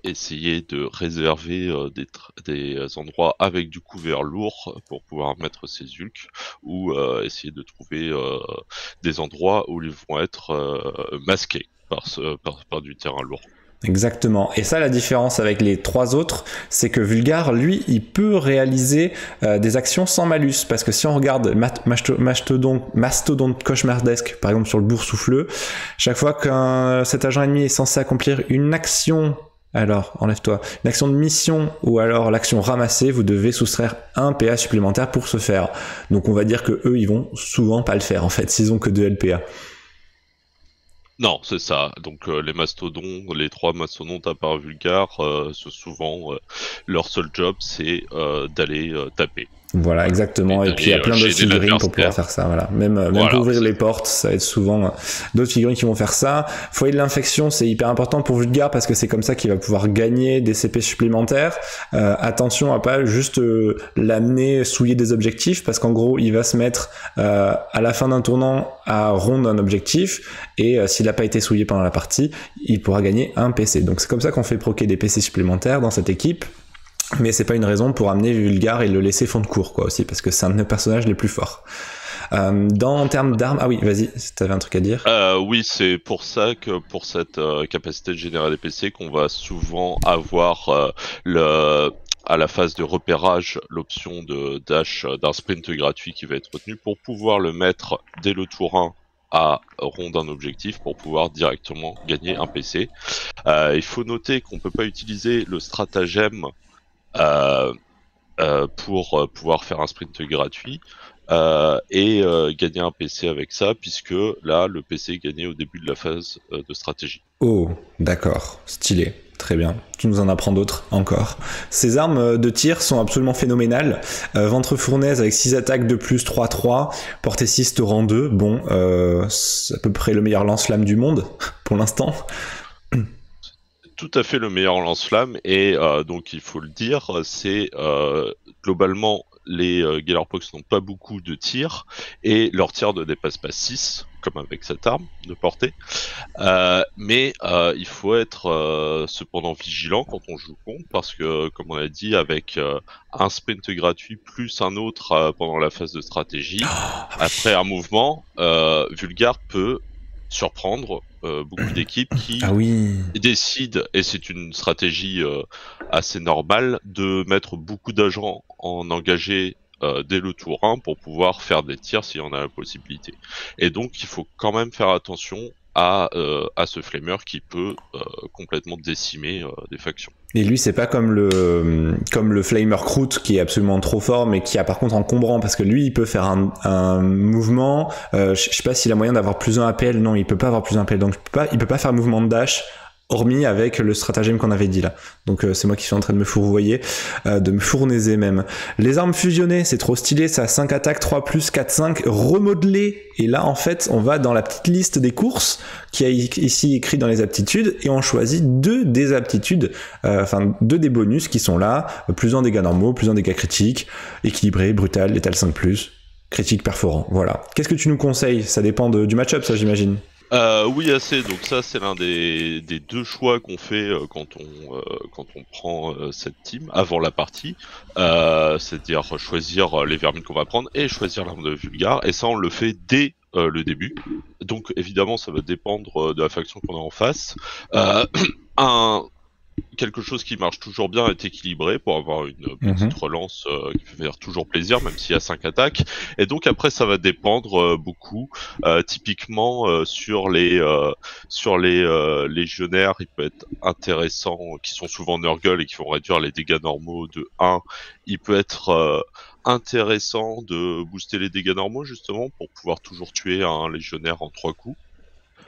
essayer de réserver des endroits avec du couvert lourd pour pouvoir mettre ses ulks, ou essayer de trouver des endroits où ils vont être masqués par du terrain lourd. Exactement. Et ça, la différence avec les 3 autres, c'est que Vulgar, lui, il peut réaliser des actions sans malus. Parce que si on regarde Mastodonte Cauchemardesque, par exemple sur le Boursoufleux, chaque fois qu'un cet agent ennemi est censé accomplir une action, alors enlève-toi, une action de mission ou alors l'action ramassée, vous devez soustraire un PA supplémentaire pour ce faire. Donc on va dire que eux, ils vont souvent pas le faire en fait, s'ils ont que 2 LPA. Non, c'est ça. Donc les 3 mastodontes à part Vulgar, souvent leur seul job c'est d'aller taper. Voilà, exactement. Et puis il y a plein d'autres figurines pour pouvoir faire ça. Voilà. Même pour ouvrir les portes, ça va être souvent d'autres figurines qui vont faire ça. Foyer de l'infection, c'est hyper important pour Vulgar parce que c'est comme ça qu'il va pouvoir gagner des CP supplémentaires. Attention à pas juste l'amener souiller des objectifs parce qu'en gros, il va se mettre à la fin d'un tournant à rondre un objectif et s'il n'a pas été souillé pendant la partie, il pourra gagner un PC. Donc c'est comme ça qu'on fait proquer des PC supplémentaires dans cette équipe. Mais c'est pas une raison pour amener Vulgar et le laisser fond de cours, quoi, aussi, parce que c'est un de nos personnages les plus forts. En termes d'armes, ah oui, vas-y, si t'avais un truc à dire. Oui, c'est pour ça que pour cette capacité de générer des PC qu'on va souvent avoir à la phase de repérage l'option de dash d'un sprint gratuit qui va être retenu pour pouvoir le mettre dès le tour 1 à rond d'un objectif pour pouvoir directement gagner un PC. Il faut noter qu'on peut pas utiliser le stratagème pour pouvoir faire un sprint gratuit et gagner un PC avec ça, puisque là, le PC est gagné au début de la phase de stratégie. Oh, d'accord, stylé. Très bien, tu nous en apprends d'autres encore. Ces armes de tir sont absolument phénoménales. Ventre fournaise avec 6 attaques de plus 3-3, portée 6 te rend 2. Bon, c'est à peu près le meilleur lance-flamme du monde pour l'instant. Tout à fait le meilleur lance-flamme, et donc il faut le dire, c'est globalement les Gellerpox n'ont pas beaucoup de tirs et leur tir ne dépasse pas 6 comme avec cette arme de portée, mais il faut être cependant vigilant quand on joue contre, parce que comme on a dit, avec un sprint gratuit plus un autre pendant la phase de stratégie, après un mouvement, Vulgar peut surprendre beaucoup d'équipes qui décident, et c'est une stratégie assez normale, de mettre beaucoup d'agents en engagé dès le tour 1 pour pouvoir faire des tirs s'il y en a la possibilité. Et donc il faut quand même faire attention à ce flamer qui peut complètement décimer des factions. Et lui, c'est pas comme le Flamer Kroot qui est absolument trop fort, mais qui a par contre encombrant, parce que lui, il peut faire un mouvement. Je sais pas s'il a moyen d'avoir plus un APL. Non, il peut pas avoir plus un APL, donc il peut pas faire un mouvement de dash, hormis avec le stratagème qu'on avait dit là. Donc c'est moi qui suis en train de me fourvoyer, de me fournaiser même. Les armes fusionnées, c'est trop stylé, ça a 5 attaques, 3+, 4-5, remodelées. Et là, en fait, on va dans la petite liste des courses qui est ici écrit dans les aptitudes, et on choisit 2 des aptitudes, 2 des bonus qui sont là, plus en dégâts normaux, plus en dégâts critiques, équilibré, brutal, létal 5+, critique perforant. Voilà. Qu'est-ce que tu nous conseilles? Ça dépend du match-up, ça, j'imagine. Oui, assez. Donc ça, c'est l'un des 2 choix qu'on fait quand on prend cette team avant la partie, c'est-à-dire choisir les vermines qu'on va prendre et choisir l'arme de Vulgar. Et ça, on le fait dès le début. Donc évidemment, ça va dépendre de la faction qu'on a en face. Quelque chose qui marche toujours bien est équilibré pour avoir une petite relance qui fait faire toujours plaisir, même s'il y a 5 attaques. Et donc après, ça va dépendre beaucoup. Typiquement sur les légionnaires, il peut être intéressant, qui sont souvent Nurgle et qui vont réduire les dégâts normaux de 1. Il peut être intéressant de booster les dégâts normaux justement pour pouvoir toujours tuer un légionnaire en 3 coups.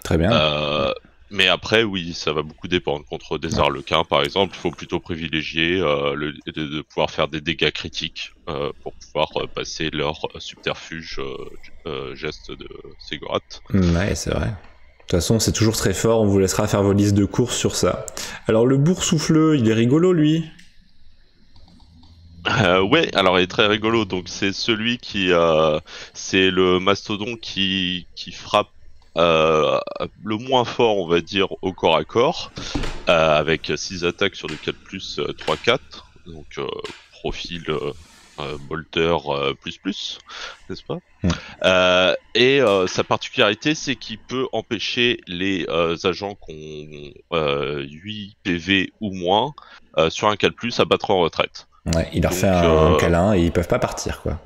Très bien. Mais après, oui, ça va beaucoup dépendre. Contre des Harlequins, par exemple, il faut plutôt privilégier de pouvoir faire des dégâts critiques pour pouvoir passer leur subterfuge geste de Séggorath. Ouais, c'est vrai. De toute façon, c'est toujours très fort, on vous laissera faire vos listes de courses sur ça. Alors, le boursoufleux, il est rigolo, lui. Ouais, alors il est très rigolo. Donc c'est celui qui, c'est le mastodon qui frappe le moins fort, on va dire, au corps à corps, avec 6 attaques sur du 4+, 3-4, donc profil bolter n'est-ce pas? Et sa particularité, c'est qu'il peut empêcher les agents qui ont 8 PV ou moins sur un 4+, à battre en retraite. Ouais, il leur fait un câlin et ils peuvent pas partir, quoi.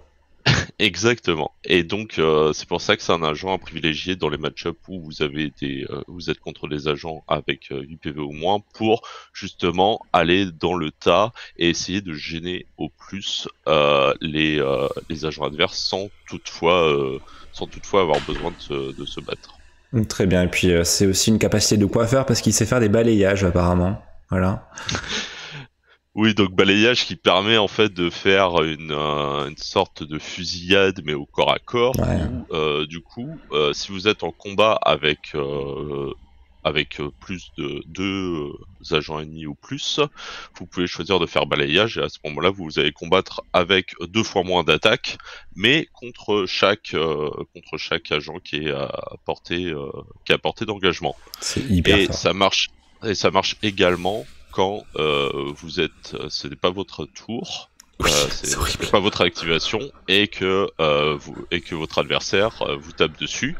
Exactement. Et donc c'est pour ça que c'est un agent à privilégier dans les match-ups où vous avez vous êtes contre des agents avec 8 PV ou moins, pour justement aller dans le tas et essayer de gêner au plus les agents adverses sans toutefois avoir besoin de se battre. Très bien. Et puis c'est aussi une capacité de coiffeur parce qu'il sait faire des balayages apparemment. Voilà. Oui, donc balayage qui permet en fait de faire une sorte de fusillade mais au corps à corps. Ouais. Où, du coup, si vous êtes en combat avec plus de 2 agents ennemis ou plus, vous pouvez choisir de faire balayage et à ce moment-là vous allez combattre avec 2 fois moins d'attaque, mais contre chaque agent qui est à portée d'engagement. C'est hyper et fort. ça marche également quand ce n'est pas votre tour, Oui, ce n'est pas votre activation et que votre adversaire vous tape dessus.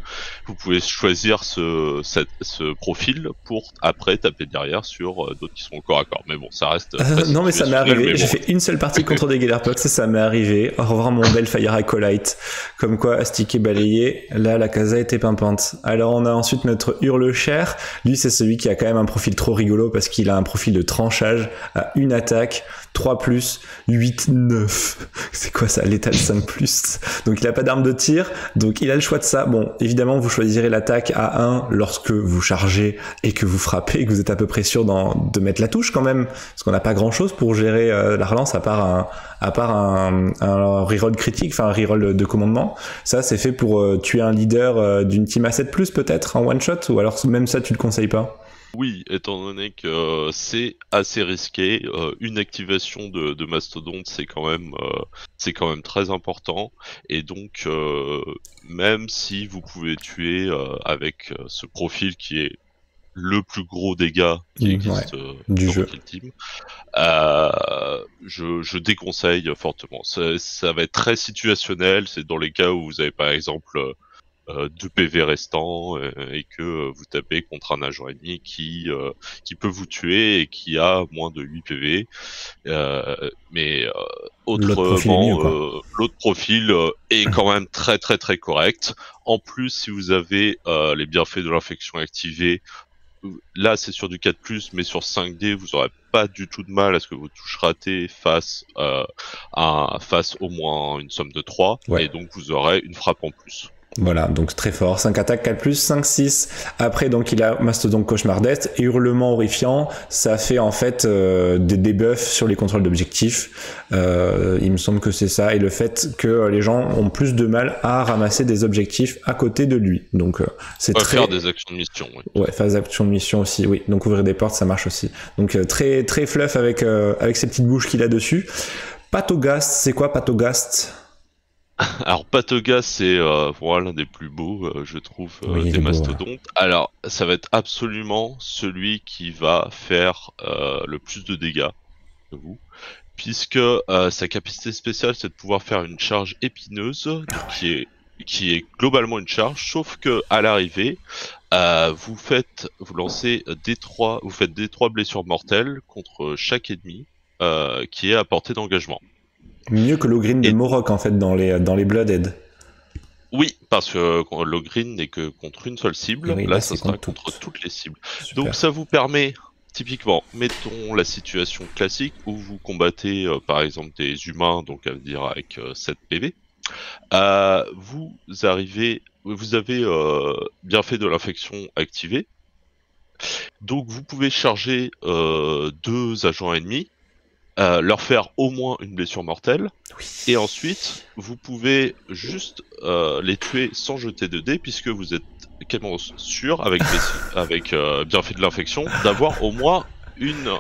Vous pouvez choisir ce profil pour après taper derrière sur d'autres qui sont au corps à corps. Mais bon, ça reste. Non, mais ça m'est arrivé. J'ai fait une seule partie contre des Gellerpox et ça m'est arrivé. Au revoir mon bel Fire Acolyte. Comme quoi, astiqué, balayé. Là, la casa était pimpante. Alors, on a ensuite notre Hurle-Cher. Lui, c'est celui qui a quand même un profil trop rigolo parce qu'il a un profil de tranchage à une attaque, 3+, 8, 9. C'est quoi ça? Létal 5+. Donc, il a pas d'arme de tir. Donc, il a le choix de ça. Bon, évidemment, vous choisirez l'attaque à 1 lorsque vous chargez et que vous frappez et que vous êtes à peu près sûr de mettre la touche quand même. Parce qu'on n'a pas grand chose pour gérer la relance à part un reroll critique, enfin un reroll de commandement. Ça, c'est fait pour tuer un leader d'une team à 7+, peut-être, en one shot, ou alors même ça, tu le conseilles pas? Oui, étant donné que c'est assez risqué, une activation de mastodonte c'est quand même très important, et donc même si vous pouvez tuer avec ce profil qui est le plus gros dégât qui existe du dans jeu. Kill Team, je déconseille fortement. Ça va être très situationnel, c'est dans les cas où vous avez par exemple 2 PV restants et que vous tapez contre un agent ennemi qui peut vous tuer et qui a moins de 8 PV. Mais autrement, l'autre profil est quand même très très très correct. En plus, si vous avez les bienfaits de l'infection activés, là c'est sur du 4+, mais sur 5D, vous aurez pas du tout de mal à ce que vos touches ratées fassent au moins une somme de 3, et donc vous aurez une frappe en plus. Voilà, donc très fort. 5 attaques, 4+, 5, 6. Après, donc, il a Mastodon Cauchemardesque et Hurlement Horrifiant. Ça fait, en fait, des debuffs sur les contrôles d'objectifs. Il me semble que c'est ça. Et le fait que les gens ont plus de mal à ramasser des objectifs à côté de lui. Donc, c'est très... faire des actions de mission, oui. Ouais, faire des actions de mission aussi, oui. Donc, ouvrir des portes, ça marche aussi. Donc, très, très fluff avec ces petites bouches qu'il a dessus. Patogast, c'est quoi Patogast? Alors Patogast, c'est l'un des plus beaux, je trouve, des mastodontes. Ouais. Alors ça va être absolument celui qui va faire le plus de dégâts de vous, puisque sa capacité spéciale, c'est de pouvoir faire une charge épineuse qui est globalement une charge, sauf que à l'arrivée, vous faites des 3 blessures mortelles contre chaque ennemi qui est à portée d'engagement. Mieux que l'Ogreen de Morok en fait dans les Blooded. Oui, parce que l'Ogreen n'est que contre une seule cible, oui, là ça sera contre toutes les cibles. Super. Donc ça vous permet, typiquement, mettons la situation classique où vous combattez par exemple des humains, donc à dire avec 7 PV, vous avez bienfait de l'infection activé, donc vous pouvez charger 2 agents ennemis, leur faire au moins une blessure mortelle, oui. Et ensuite vous pouvez juste les tuer sans jeter de dés, puisque vous êtes quasiment sûr avec bienfait de l'infection d'avoir au moins une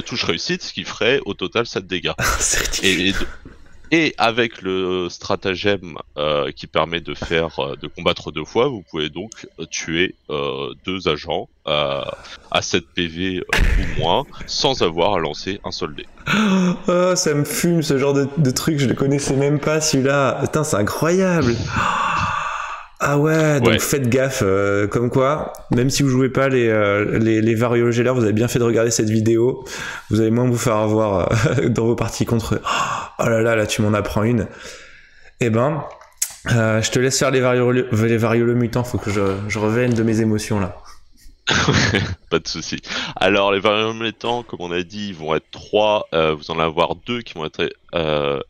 touche réussite, ce qui ferait au total 7 dégâts. C'est ridicule. Et avec le stratagème qui permet de combattre 2 fois, vous pouvez donc tuer 2 agents à 7 PV ou moins sans avoir à lancer un seul dé. Oh, ça me fume ce genre de truc, je le connaissais même pas celui-là. Putain, c'est incroyable. Ah ouais, donc faites gaffe, comme quoi, même si vous jouez pas les variologéleurs, vous avez bien fait de regarder cette vidéo, vous allez moins vous faire avoir dans vos parties contre eux. Oh là là, là tu m'en apprends une. Eh ben, je te laisse faire les varioleux mutants, faut que je revienne de mes émotions là. Pas de souci. Alors les variants mutants, comme on a dit, ils vont être 3. Vous en allez avoir 2 qui vont être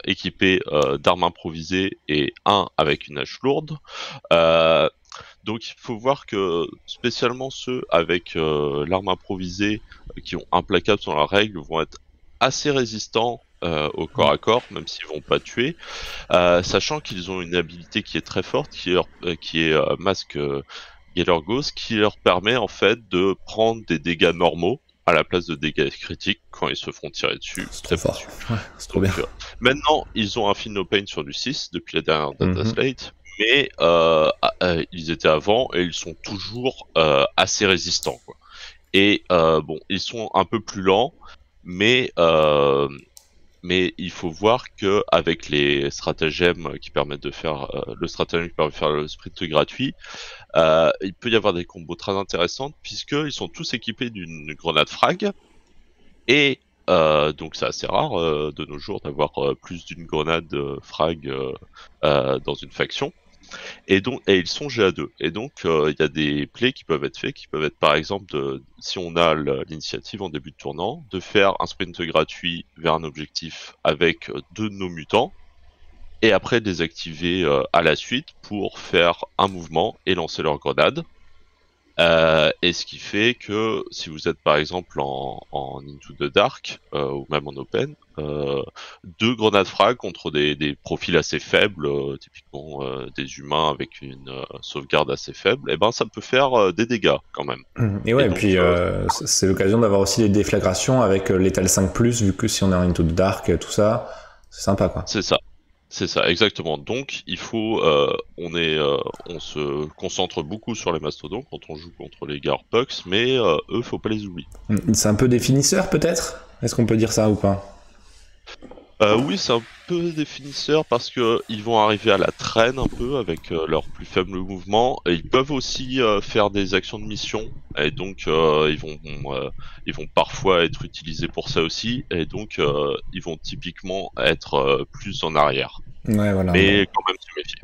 équipés d'armes improvisées et 1 avec une hache lourde. Donc il faut voir que spécialement ceux avec l'arme improvisée qui ont implacable sur la règle vont être assez résistants au corps à corps, même s'ils vont pas tuer, sachant qu'ils ont une habilité qui est très forte, qui est masque Gellergos, qui leur permet en fait de prendre des dégâts normaux à la place de dégâts critiques quand ils se font tirer dessus. C'est trop fort. Ouais, c'est trop bien. Maintenant, ils ont un Feel No Pain sur du 6 depuis la dernière Data Slate, mais ils étaient avant et ils sont toujours assez résistants, quoi. Et bon, ils sont un peu plus lents, mais il faut voir que avec les stratagèmes qui permettent de faire le stratagème qui permet de faire le sprint gratuit, il peut y avoir des combos très intéressants puisqu'ils sont tous équipés d'une grenade frag et donc c'est assez rare de nos jours d'avoir plus d'une grenade frag dans une faction. Et ils sont GA2. Et donc il y a des plays qui peuvent être faits, qui peuvent être par exemple, si on a l'initiative en début de tournant, de faire un sprint gratuit vers un objectif avec 2 de nos mutants, et après désactiver à la suite pour faire un mouvement et lancer leur grenade. Et ce qui fait que si vous êtes par exemple en Into the Dark ou même en Open, 2 grenades frag contre des profils assez faibles, typiquement des humains avec une sauvegarde assez faible, et ben ça peut faire des dégâts quand même. Et ouais, et donc, puis c'est l'occasion d'avoir aussi des déflagrations avec l'étal 5+, vu que si on est en Into the Dark, tout ça, c'est sympa quoi. C'est ça. C'est ça, exactement. Donc, il faut, on se concentre beaucoup sur les mastodons quand on joue contre les Garpucks, mais eux, faut pas les oublier. C'est un peu des finisseurs, peut-être ? Est-ce qu'on peut dire ça ou pas ? Oui, c'est un peu des finisseurs parce que ils vont arriver à la traîne un peu avec leur plus faible mouvement. Et ils peuvent aussi faire des actions de mission et donc ils vont parfois être utilisés pour ça aussi et donc ils vont typiquement être plus en arrière. Ouais, voilà. Mais quand même se méfier.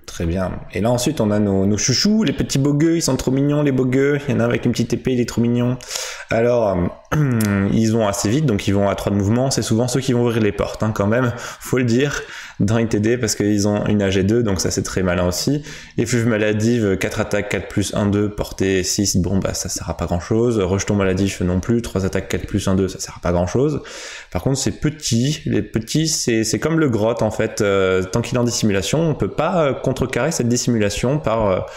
Très bien. Et là ensuite on a nos chouchous, les petits beaux gueux, ils sont trop mignons les beaux gueux. Il y en a avec une petite épée, il est trop mignon. Alors ils vont assez vite, donc ils vont à 3 de mouvement. C'est souvent ceux qui vont ouvrir les portes, hein, quand même, faut le dire, dans ITD, parce qu'ils ont une AG2, donc ça c'est très malin aussi. Effluve maladive, 4 attaques, 4+, 1-2, portée 6, bon bah ça sert à pas grand chose. Rejeton maladif non plus, 3 attaques, 4+, 1-2, ça sert à pas grand chose. Par contre c'est petit, les petits c'est comme le grotte en fait, tant qu'il est en dissimulation, on peut pas contrecarrer cette dissimulation par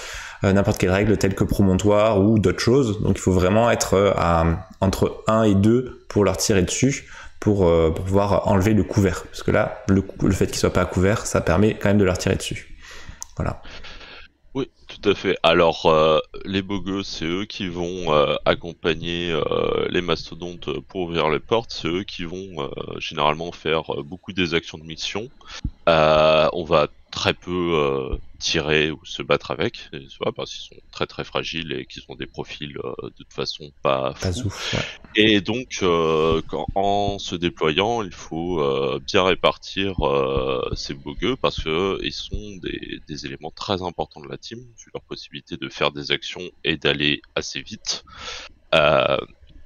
n'importe quelle règle telle que promontoire ou d'autres choses. Donc il faut vraiment être entre 1 et 2 pour leur tirer dessus pour pouvoir enlever le couvert. Parce que là, le fait qu'il soit pas à couvert, ça permet quand même de leur tirer dessus. Voilà. Oui, tout à fait. Alors, les bogueux, c'est eux qui vont accompagner les mastodontes pour ouvrir les portes. C'est eux qui vont généralement faire beaucoup des actions de mission. On va très peu tirer ou se battre avec, soit parce qu'ils sont très très fragiles et qu'ils ont des profils de toute façon pas fous. Ouf, ouais. Et donc, en se déployant, il faut bien répartir ces bogueux parce que ils sont des éléments très importants de la team, vu leur possibilité de faire des actions et d'aller assez vite.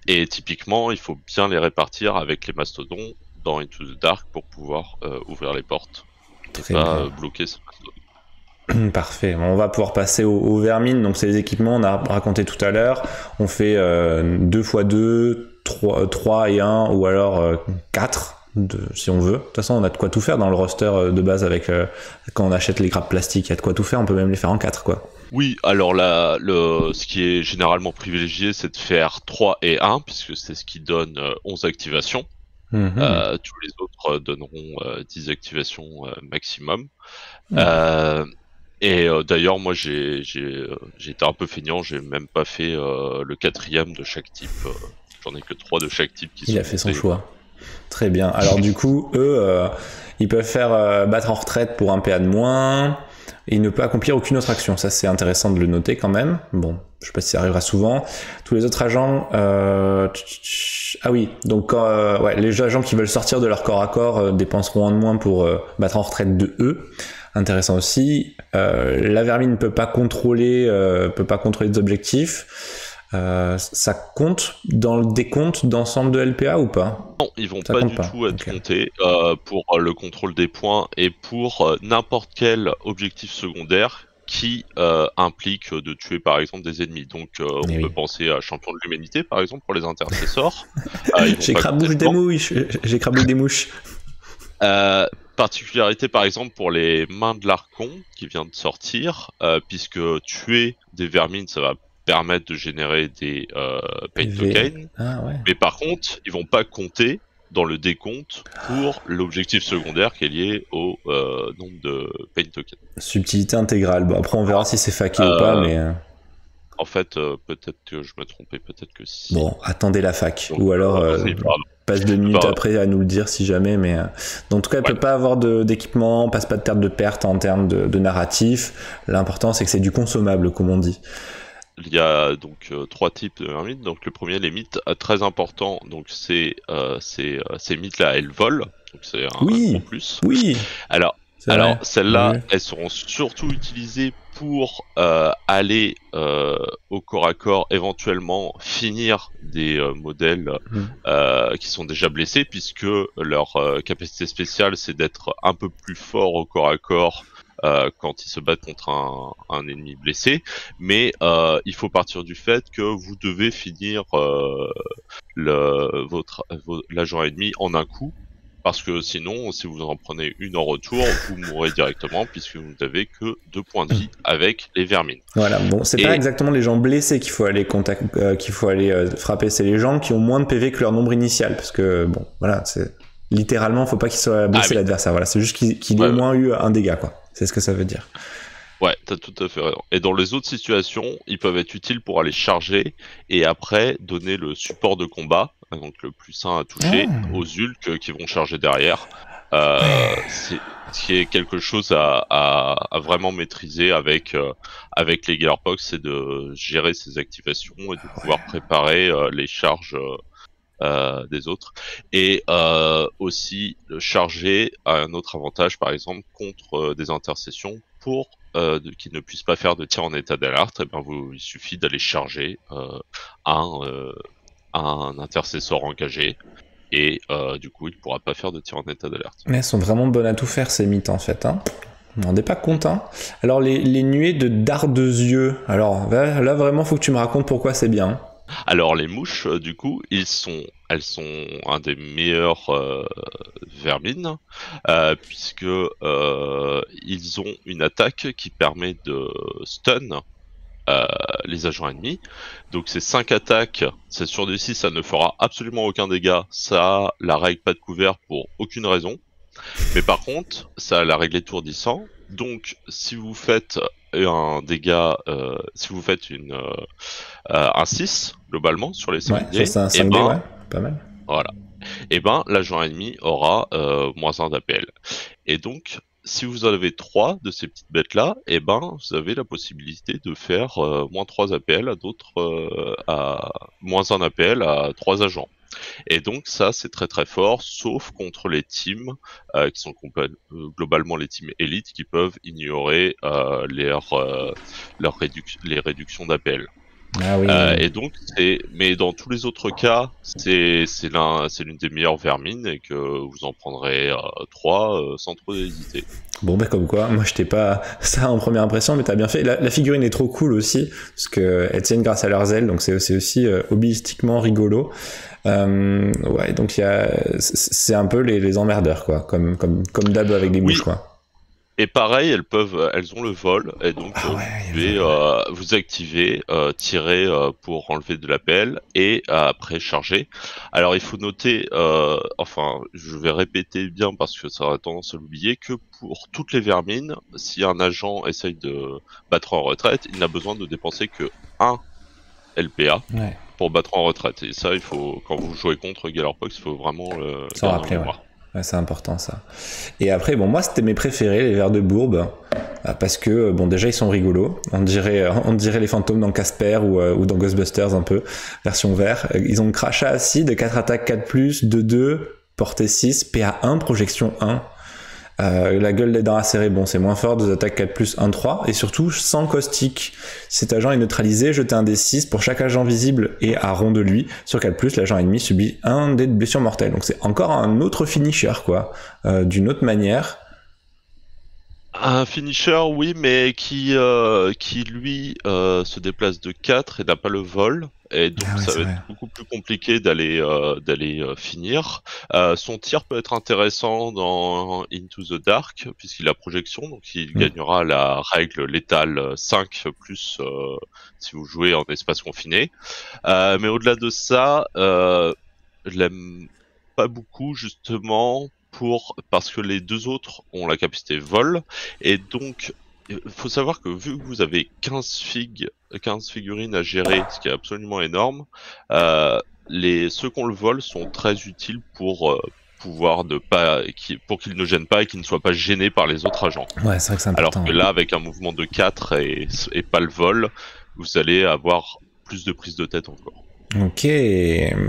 Et typiquement, il faut bien les répartir avec les mastodons dans Into the Dark pour pouvoir ouvrir les portes. Très pas bloquer ce mastodon. Parfait. On va pouvoir passer aux vermines. Donc, c'est les équipements, on a raconté tout à l'heure. On fait 2x2, 3 et 1, ou alors 4, si on veut. De toute façon, on a de quoi tout faire dans le roster de base avec quand on achète les grappes plastiques. Il y a de quoi tout faire. On peut même les faire en 4, quoi. Oui, alors là, ce qui est généralement privilégié, c'est de faire 3 et 1, puisque c'est ce qui donne 11 activations. Tous les autres donneront 10 activations maximum. D'ailleurs, moi, j'ai été un peu feignant, j'ai même pas fait le 4e de chaque type. J'en ai que 3 de chaque type qui sont. Il a fait son choix. Très bien. Alors du coup, eux, ils peuvent faire battre en retraite pour un PA de moins, et il ne peut accomplir aucune autre action. Ça, c'est intéressant de le noter quand même. Bon, je sais pas si ça arrivera souvent. Tous les autres agents... Ah oui, donc les agents qui veulent sortir de leur corps à corps dépenseront un de moins pour battre en retraite de eux. Intéressant aussi. La vermine ne peut pas contrôler des objectifs. Ça compte dans le décompte d'ensemble de LPA ou pas? Non, ils vont pas du tout être comptés pour le contrôle des points et pour n'importe quel objectif secondaire qui implique de tuer par exemple des ennemis. Donc on peut penser à Champion de l'Humanité par exemple pour les intercesseurs. J'ai crabouillé des mouches. Particularité par exemple pour les mains de l'Archon qui vient de sortir, puisque tuer des vermines ça va permettre de générer des pain tokens, mais par contre ils vont pas compter dans le décompte pour l'objectif secondaire qui est lié au nombre de pain tokens. Subtilité intégrale. Bon, après on verra si c'est faké ou pas, mais... En fait, peut-être que je me trompais, peut-être que si. Bon, attendez la fac. Donc, ou alors passe 2 minutes après à nous le dire si jamais, mais... Donc, en tout cas, elle peut pas avoir d'équipement, passe pas de terme de perte en termes de narratif. L'important, c'est que c'est du consommable, comme on dit. Il y a donc 3 types de mythes. Donc le premier, les mythes très importants. Donc ces mythes-là, elles volent. Donc c'est un gros plus. Oui. Alors celles-là, elles seront surtout utilisées pour aller au corps à corps, éventuellement finir des modèles qui sont déjà blessés, puisque leur capacité spéciale, c'est d'être un peu plus fort au corps à corps quand ils se battent contre un ennemi blessé, mais il faut partir du fait que vous devez finir l'agent ennemi en un coup, parce que sinon, si vous en prenez une en retour, vous mourrez directement, puisque vous n'avez que 2 points de vie avec les vermines. Voilà, bon, c'est pas exactement les gens blessés qu'il faut aller frapper, c'est les gens qui ont moins de PV que leur nombre initial, parce que bon, voilà, c'est littéralement, faut pas qu'il soit blessé l'adversaire, voilà, c'est juste qu'il ait au moins eu un dégât, quoi. C'est ce que ça veut dire. Ouais, t'as tout à fait raison. Et dans les autres situations, ils peuvent être utiles pour aller charger et après donner le support de combat, donc le plus 1 à toucher, aux Ulk qui vont charger derrière. C'est qui est quelque chose à vraiment maîtriser avec les Gearbox, c'est de gérer ses activations et de pouvoir préparer les charges des autres, et aussi charger à un autre avantage, par exemple contre des intercessions pour qu'ils ne puissent pas faire de tir en état d'alerte. Et il suffit d'aller charger un intercesseur engagé, et du coup il pourra pas faire de tir en état d'alerte. Mais elles sont vraiment bonnes à tout faire, ces mythes, en fait, hein. On n'en est pas content. Alors les nuées de dard de yeux, alors là vraiment faut que tu me racontes pourquoi c'est bien. Alors les mouches, du coup, elles sont un des meilleurs vermines, puisque ils ont une attaque qui permet de stun les agents ennemis. Donc c'est 5 attaques, c'est sur des 6, ça ne fera absolument aucun dégât, ça a la règle pas de couvert pour aucune raison. Mais par contre, ça a la règle étourdissant, donc si vous faites un dégât, si vous faites un 6 globalement sur les 5 dés, c'est un 5D, ouais, pas mal. Voilà. Et l'agent ennemi aura moins 1 d'APL. Et donc, si vous en avez 3 de ces petites bêtes-là, vous avez la possibilité de faire moins 3 APL à d'autres, à moins 1 APL à 3 agents. Et donc ça, c'est très très fort, sauf contre les teams qui sont globalement les teams élites qui peuvent ignorer les réductions d'APL. Ah oui. Et donc, mais dans tous les autres cas, c'est l'une des meilleures vermines, et que vous en prendrez 3 sans trop hésiter. Bon, comme quoi, moi je t'ai pas ça en première impression, mais t'as bien fait. La figurine est trop cool aussi, parce que elles tiennent grâce à leurs ailes, donc c'est aussi hobbystiquement rigolo. Ouais, donc c'est un peu les emmerdeurs, quoi, comme d'hab avec des mouches, quoi. Et pareil, elles ont le vol, et donc Ah vous ouais, il y a pouvez le vol, ouais. vous activer, tirer pour enlever de l'APL et après charger. Alors il faut noter, enfin je vais répéter bien parce que ça aurait tendance à l'oublier, que pour toutes les vermines, si un agent essaye de battre en retraite, il n'a besoin de dépenser que un LPA Ouais, pour battre en retraite. Et ça, il faut, quand vous jouez contre Galorpox, il faut vraiment le sans garder en rappeler, ouais. mémoire. Ouais, c'est important ça. Et après, bon, moi, c'était mes préférés, les vers de bourbe, parce que, bon, déjà, ils sont rigolos. On dirait les fantômes dans Casper ou dans Ghostbusters, un peu, version vert. Ils ont crachat acide, 4 attaques 4+, 2-2, portée 6, PA1, projection 1. La gueule des dents acérées, bon, c'est moins fort, 2 attaques 4+, 1-3, et surtout sans caustique. Si cet agent est neutralisé, jetez un D6 pour chaque agent visible et à rond de lui. Sur 4+, l'agent ennemi subit un dé de blessure mortelle. Donc c'est encore un autre finisher, quoi, d'une autre manière. Un finisher, oui, mais qui lui se déplace de 4 et n'a pas le vol, et donc Ah ouais, ça c'est va vrai. être beaucoup plus compliqué d'aller finir. Son tir peut être intéressant dans Into the Dark, puisqu'il a projection, donc il gagnera la règle létale 5 plus si vous jouez en espace confiné. Mais au-delà de ça, je l'aime pas beaucoup justement parce que les deux autres ont la capacité vol, et donc il faut savoir que vu que vous avez 15 figurines à gérer, ce qui est absolument énorme, ceux qui ont le vol sont très utiles pour pouvoir pour qu'ils ne gênent pas et qu'ils ne soient pas gênés par les autres agents. Ouais, c'est vrai que c'est Alors important. que là, avec un mouvement de 4 et pas le vol, vous allez avoir plus de prise de tête encore. Ok,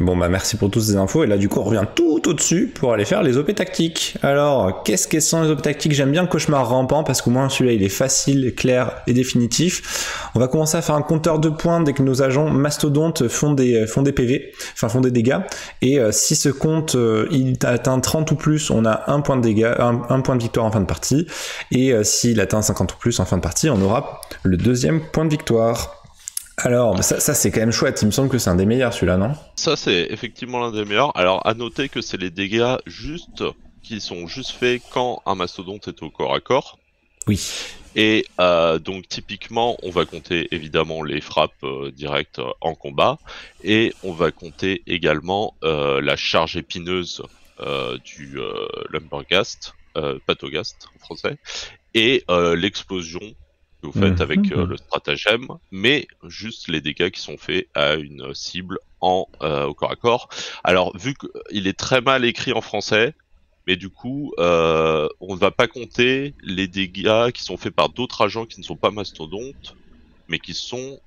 bon bah merci pour toutes ces infos, et là du coup on revient tout au-dessus pour aller faire les OP tactiques. Alors, qu'est-ce que sont les OP tactiques? J'aime bien le cauchemar rampant parce qu'au moins celui-là il est facile, clair et définitif. On va commencer à faire un compteur de points dès que nos agents mastodontes font des PV, enfin font des dégâts, et si ce compte il atteint 30 ou plus, on a un point de dégâts, un point de victoire en fin de partie, et s'il atteint 50 ou plus en fin de partie, on aura le deuxième point de victoire. Alors, ça c'est quand même chouette, il me semble que c'est un des meilleurs celui-là, non? Ça, c'est effectivement l'un des meilleurs. Alors, à noter que c'est les dégâts qui sont juste faits quand un mastodonte est au corps à corps. Oui. Et donc, typiquement, on va compter évidemment les frappes directes en combat, et on va compter également la charge épineuse du Lumberghast, Pathogast en français, et l'explosion que vous faites avec le stratagème, mais juste les dégâts qui sont faits à une cible au corps à corps. Alors, vu qu'il est très mal écrit en français, mais du coup, on ne va pas compter les dégâts qui sont faits par d'autres agents qui ne sont pas mastodontes, mais qui sont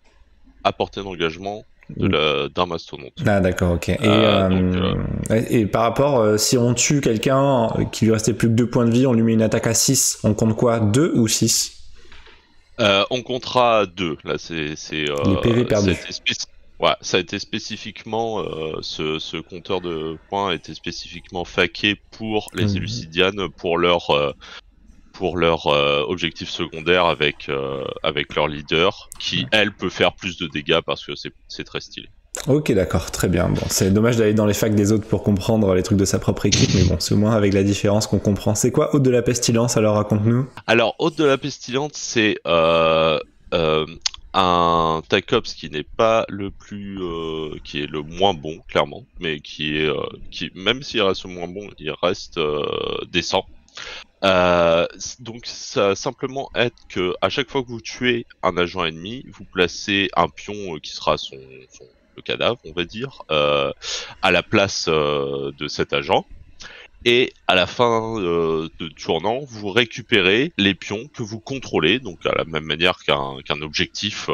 à portée d'engagement d'un mastodonte. Ah d'accord, ok. Et par rapport, si on tue quelqu'un qui lui restait plus que 2 points de vie, on lui met une attaque à 6, on compte quoi, 2 ou 6? On comptera 2. Là, Les PV perdus. Ouais, ça a été spécifiquement, ce compteur de points a été spécifiquement faqué pour les Elucidianes, pour leur objectif secondaire avec leur leader, qui elle peut faire plus de dégâts parce que c'est très stylé. Ok, d'accord, très bien. Bon, c'est dommage d'aller dans les facs des autres pour comprendre les trucs de sa propre équipe, mais bon, c'est au moins avec la différence qu'on comprend. C'est quoi Hôte de la Pestilence, alors raconte-nous. Alors, Hôte de la Pestilence, c'est un TACOPS qui n'est pas le plus, qui est le moins bon, clairement, mais qui même s'il reste moins bon, il reste décent. Donc ça simplement être que à chaque fois que vous tuez un agent ennemi, vous placez un pion qui sera le cadavre, on va dire, à la place de cet agent. Et à la fin de tournant, vous récupérez les pions que vous contrôlez, donc à la même manière qu'un objectif,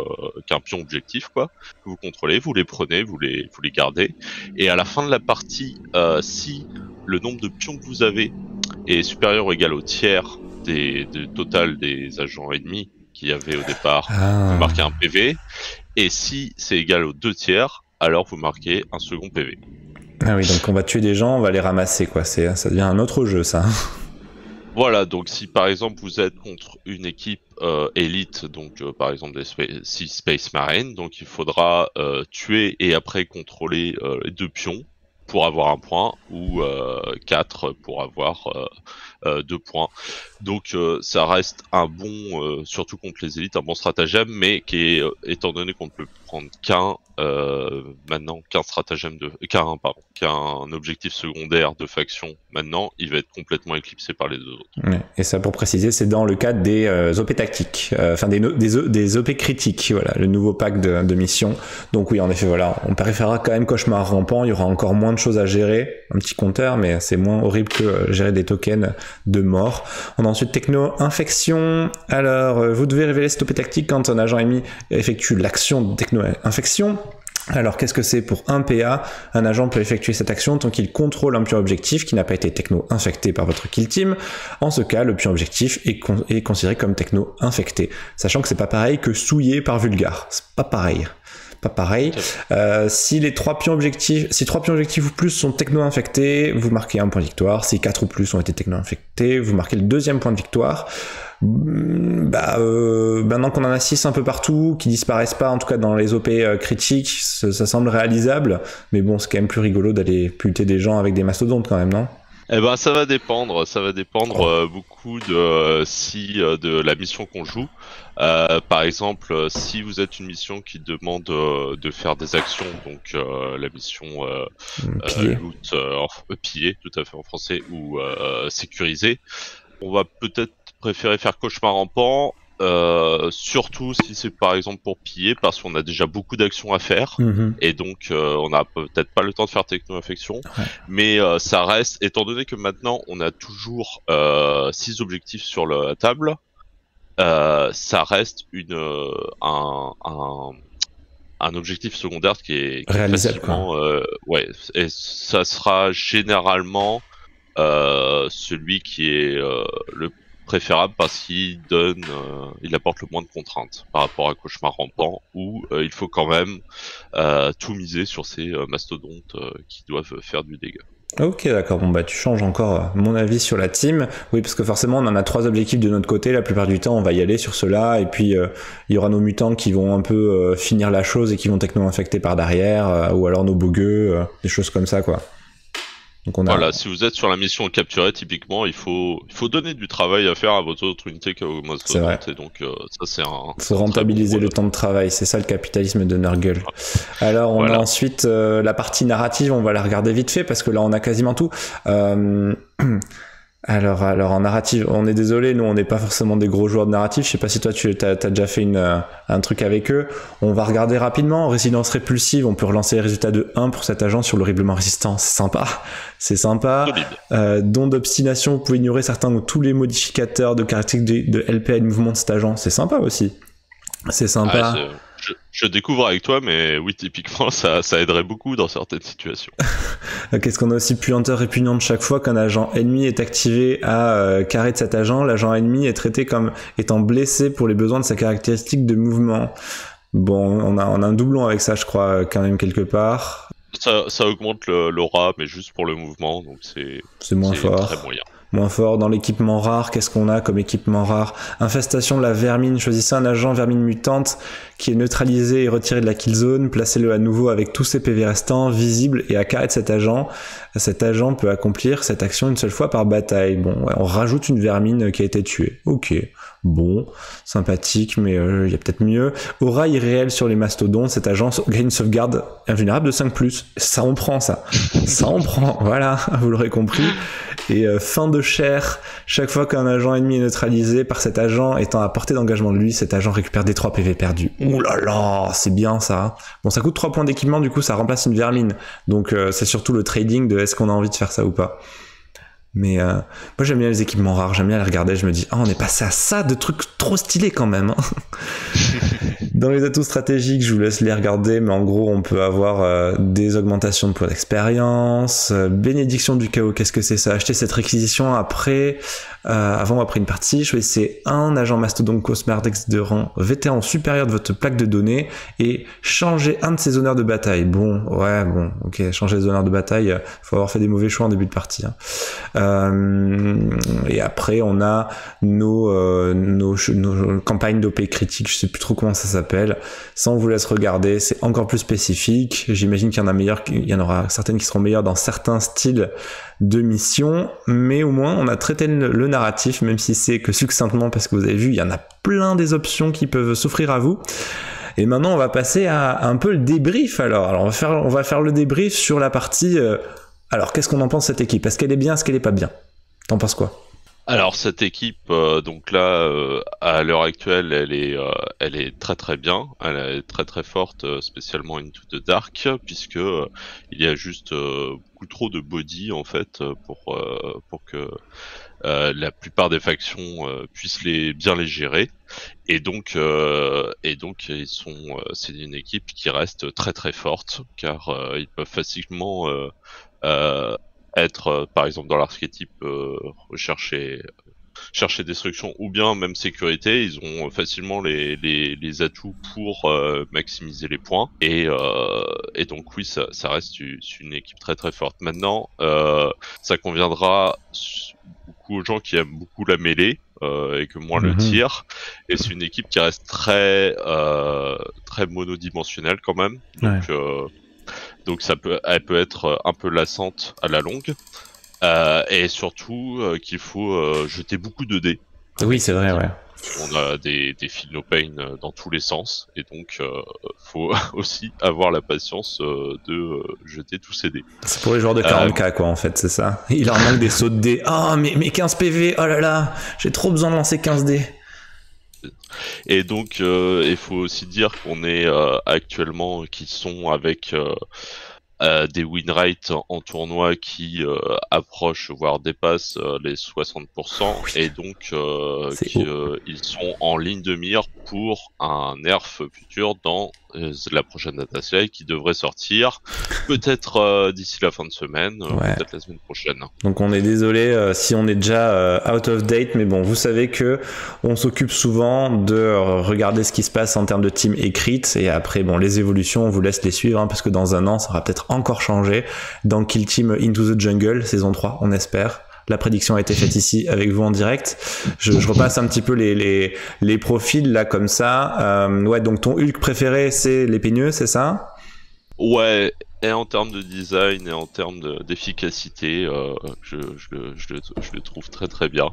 qu'un pion objectif, quoi. Que vous contrôlez, vous les prenez, vous les gardez. Et à la fin de la partie, si le nombre de pions que vous avez est supérieur ou égal au tiers total des agents ennemis qu'il y avait au départ, vous marquez un PV. Et si c'est égal aux 2 tiers, alors vous marquez un second PV. Ah oui, donc on va tuer des gens, on va les ramasser, quoi. Ça devient un autre jeu, ça. Voilà, donc si par exemple vous êtes contre une équipe élite, donc par exemple des Space Marines, donc il faudra tuer et après contrôler les 2 pions pour avoir 1 point, ou 4 pour avoir 2 points. Donc ça reste un bon, surtout contre les élites, un bon stratagème, mais qui est, étant donné qu'on ne peut prendre qu'un objectif secondaire de faction maintenant, il va être complètement éclipsé par les deux autres. Ouais. Et ça, pour préciser, c'est dans le cadre des OP tactiques, enfin des OP critiques, voilà, le nouveau pack de missions. Donc oui, en effet, voilà, on préférera quand même Cauchemar rampant, il y aura encore moins de choses à gérer, un petit compteur, mais c'est moins horrible que gérer des tokens de mort. On a ensuite techno-infection. Alors, vous devez révéler cette OP tactique quand un agent ennemi effectue l'action de techno-infection. Alors, qu'est-ce que c'est pour un PA? Un agent peut effectuer cette action tant qu'il contrôle un pion objectif qui n'a pas été techno-infecté par votre kill team. En ce cas, le pion objectif est considéré comme techno-infecté. Sachant que c'est pas pareil que souillé par Vulgar. C'est pas pareil. Pas pareil. Si 3 pions objectifs ou plus sont techno-infectés, vous marquez 1 point de victoire. Si 4 ou plus ont été techno-infectés, vous marquez le 2e point de victoire. Maintenant qu'on en a 6 un peu partout, qui disparaissent pas, en tout cas dans les OP critiques, ça semble réalisable, mais bon, c'est quand même plus rigolo d'aller buter des gens avec des mastodontes quand même, non? Eh ben, ça va dépendre beaucoup de la mission qu'on joue. Par exemple, si vous êtes une mission qui demande de faire des actions, donc la mission loot, piller, tout à fait en français, ou sécuriser, on va peut-être préférer faire Cauchemar rampant. Surtout si c'est par exemple pour piller, parce qu'on a déjà beaucoup d'actions à faire, et donc on n'a peut-être pas le temps de faire techno-infection, mais ça reste, étant donné que maintenant on a toujours 6 objectifs sur la table, ça reste un objectif secondaire qui est réalisable, facilement, et ça sera généralement celui qui est le préférable parce qu'il il apporte le moins de contraintes par rapport à Cauchemar rampant, où il faut quand même tout miser sur ces mastodontes qui doivent faire du dégât. Ok, d'accord. Bon, tu changes encore mon avis sur la team. Oui, parce que forcément, on en a 3 objectifs de notre côté. La plupart du temps, on va y aller sur ceux-là. Et puis, il y aura nos mutants qui vont un peu finir la chose et qui vont techno-infecter par derrière. Ou alors nos bogueux, des choses comme ça, quoi. Donc voilà, si vous êtes sur la mission capturée, typiquement, il faut donner du travail à faire à votre autre unité qu'au mastodonte, et donc ça c'est faut rentabiliser le temps de travail, c'est ça le capitalisme de Nurgle. Alors on a ensuite la partie narrative, on va la regarder vite fait parce que là on a quasiment tout. Alors en narrative, on est désolé, nous on n'est pas forcément des gros joueurs de narrative, je sais pas si toi t'as déjà fait un truc avec eux. On va regarder rapidement. Résidence répulsive, on peut relancer les résultats de 1 pour cet agent sur l'horriblement résistant, c'est sympa. Don d'obstination, vous pouvez ignorer certains ou tous les modificateurs de caractéristiques de LP et de mouvement de cet agent, c'est sympa aussi. C'est sympa. Je découvre avec toi, mais oui, typiquement, ça aiderait beaucoup dans certaines situations. Qu'est-ce qu'on a aussi? Puanteur répugnante. Chaque fois qu'un agent ennemi est activé à carré de cet agent, l'agent ennemi est traité comme étant blessé pour les besoins de sa caractéristique de mouvement. Bon, on a un doublon avec ça, je crois, quand même, quelque part. Ça augmente l'aura, mais juste pour le mouvement, donc c'est moins fort. Très moyen. Moins fort. Dans l'équipement rare, qu'est-ce qu'on a comme équipement rare? Infestation de la vermine. Choisissez un agent vermine mutante qui est neutralisé et retiré de la kill zone. Placez-le à nouveau avec tous ses PV restants, visibles et à carré de cet agent. Cet agent peut accomplir cette action une seule fois par bataille. Bon, on rajoute une vermine qui a été tuée. Ok. Bon, sympathique, mais il y a peut-être mieux. Aura irréelle sur les mastodontes. Cet agent gagne une sauvegarde invulnérable de 5+. Ça, on prend, ça. Ça, on prend. Voilà, vous l'aurez compris. Et fin de chair, chaque fois qu'un agent ennemi est neutralisé par cet agent étant à portée d'engagement de lui, cet agent récupère des 3 PV perdus. Ouh là là, c'est bien ça. Bon, ça coûte 3 points d'équipement, du coup ça remplace une vermine. Donc c'est surtout le trading de est-ce qu'on a envie de faire ça ou pas. Mais moi j'aime bien les équipements rares, j'aime bien les regarder, je me dis on est passé à ça, de trucs trop stylés quand même, hein. Dans les atouts stratégiques, je vous laisse les regarder, mais en gros on peut avoir des augmentations de points d'expérience, bénédiction du chaos, qu'est-ce que c'est ça? Acheter cette réquisition avant ou après une partie, choisissez un agent mastodonte Cosmardex de rang vétéran supérieur de votre plaque de données et changez un de ses honneurs de bataille. Bon, ok, changer les honneurs de bataille, faut avoir fait des mauvais choix en début de partie, hein. Et après on a nos campagnes d'OP critiques, je sais plus trop comment ça s'appelle, s'appelle. Ça, on vous laisse regarder. C'est encore plus spécifique. J'imagine qu'il y en aura certaines qui seront meilleures dans certains styles de mission, mais au moins on a traité le narratif, même si c'est que succinctement, parce que vous avez vu, il y en a plein des options qui peuvent s'offrir à vous. Et maintenant, on va passer à un peu le débrief. Alors on va faire le débrief sur la partie. Alors, qu'est-ce qu'on en pense de cette équipe? Est-ce qu'elle est bien? Est-ce qu'elle est pas bien? T'en penses quoi? Alors cette équipe, donc là, à l'heure actuelle, elle est très très bien, elle est très très forte, spécialement Into the Dark, puisque il y a juste beaucoup trop de body en fait pour que la plupart des factions puissent bien les gérer, et donc c'est une équipe qui reste très très forte, car ils peuvent facilement euh, être par exemple dans l'archétype chercher destruction ou bien même sécurité. Ils ont facilement les atouts pour maximiser les points, et donc oui, ça reste une équipe très très forte. Maintenant, ça conviendra beaucoup aux gens qui aiment beaucoup la mêlée et que moins le tir, et c'est une équipe qui reste très très monodimensionnelle quand même, donc elle peut être un peu lassante à la longue, et surtout qu'il faut jeter beaucoup de dés. Oui, c'est vrai, ouais. On a des feel no pain dans tous les sens, et donc faut aussi avoir la patience de jeter tous ces dés. C'est pour les joueurs de 40k quoi, en fait, c'est ça. Il leur manque des sauts de dés. Oh, mais 15 PV, oh là là, j'ai trop besoin de lancer 15 dés. Et donc il faut aussi dire qu'on est actuellement, qui sont avec des win rates en tournoi qui approchent voire dépassent les 60%, oui. Et donc ils sont en ligne de mire pour un nerf futur dans la prochaine data slate qui devrait sortir peut-être d'ici la fin de semaine, peut-être la semaine prochaine. Donc on est désolé si on est déjà out of date, mais bon, vous savez que on s'occupe souvent de regarder ce qui se passe en termes de team écrite, et après bon, les évolutions on vous laisse les suivre, hein, parce que dans un an ça aura peut-être encore changé dans Kill Team Into the Jungle saison 3, on espère. La prédiction a été faite ici avec vous en direct. Je repasse un petit peu les profils là comme ça. Ouais, donc ton Hulk préféré c'est l'épineux, c'est ça? Ouais, et en termes de design et en termes d'efficacité, je le trouve très très bien.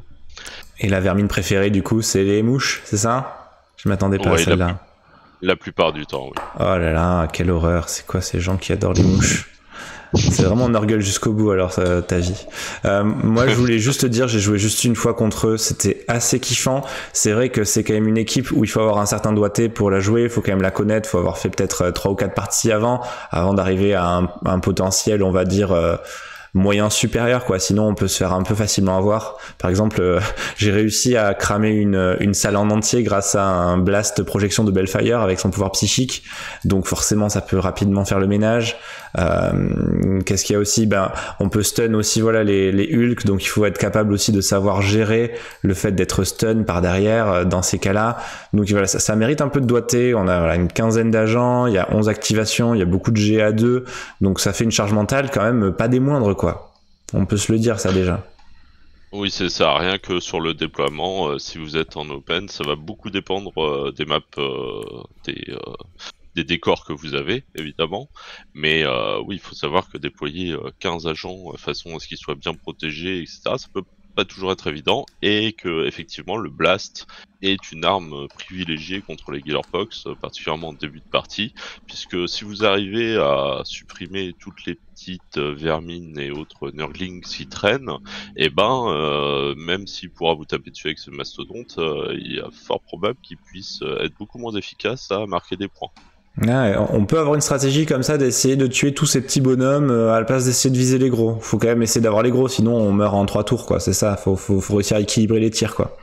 Et la vermine préférée du coup c'est les mouches, c'est ça? Je m'attendais pas à celle-là. La plupart du temps, oui. Oh là là, quelle horreur. C'est quoi ces gens qui adorent les mouches? C'est vraiment un orgueil jusqu'au bout, alors ta vie. Moi, je voulais juste te dire, j'ai joué juste une fois contre eux, c'était assez kiffant. C'est vrai que c'est quand même une équipe où il faut avoir un certain doigté pour la jouer, il faut quand même la connaître, il faut avoir fait peut-être 3 ou 4 parties avant d'arriver à un potentiel, on va dire moyen supérieur quoi, sinon on peut se faire un peu facilement avoir. Par exemple, j'ai réussi à cramer une salle en entier grâce à un blast projection de Bellfire avec son pouvoir psychique, donc forcément ça peut rapidement faire le ménage. Qu'est-ce qu'il y a aussi? On peut stun aussi, voilà, les Hulk, donc il faut être capable aussi de savoir gérer le fait d'être stun par derrière dans ces cas-là. Donc voilà, ça mérite un peu de doigté. On a une quinzaine d'agents, il y a 11 activations, il y a beaucoup de GA2, donc ça fait une charge mentale quand même pas des moindres quoi. On peut se le dire ça déjà. Oui, c'est ça. Rien que sur le déploiement, si vous êtes en open, ça va beaucoup dépendre des maps, des décors que vous avez, évidemment. Mais oui, il faut savoir que déployer 15 agents façon à ce qu'ils soient bien protégés, etc., ça peut pas toujours être évident, et que effectivement le blast est une arme privilégiée contre les Gillerpox, particulièrement en début de partie, puisque si vous arrivez à supprimer toutes les petites vermines et autres nurglings qui traînent, et même s'il pourra vous taper dessus avec ce mastodonte, il est fort probable qu'il puisse être beaucoup moins efficace à marquer des points. Ouais, on peut avoir une stratégie comme ça d'essayer de tuer tous ces petits bonhommes à la place d'essayer de viser les gros. Faut quand même essayer d'avoir les gros, sinon on meurt en 3 tours quoi, c'est ça, faut réussir à équilibrer les tirs quoi.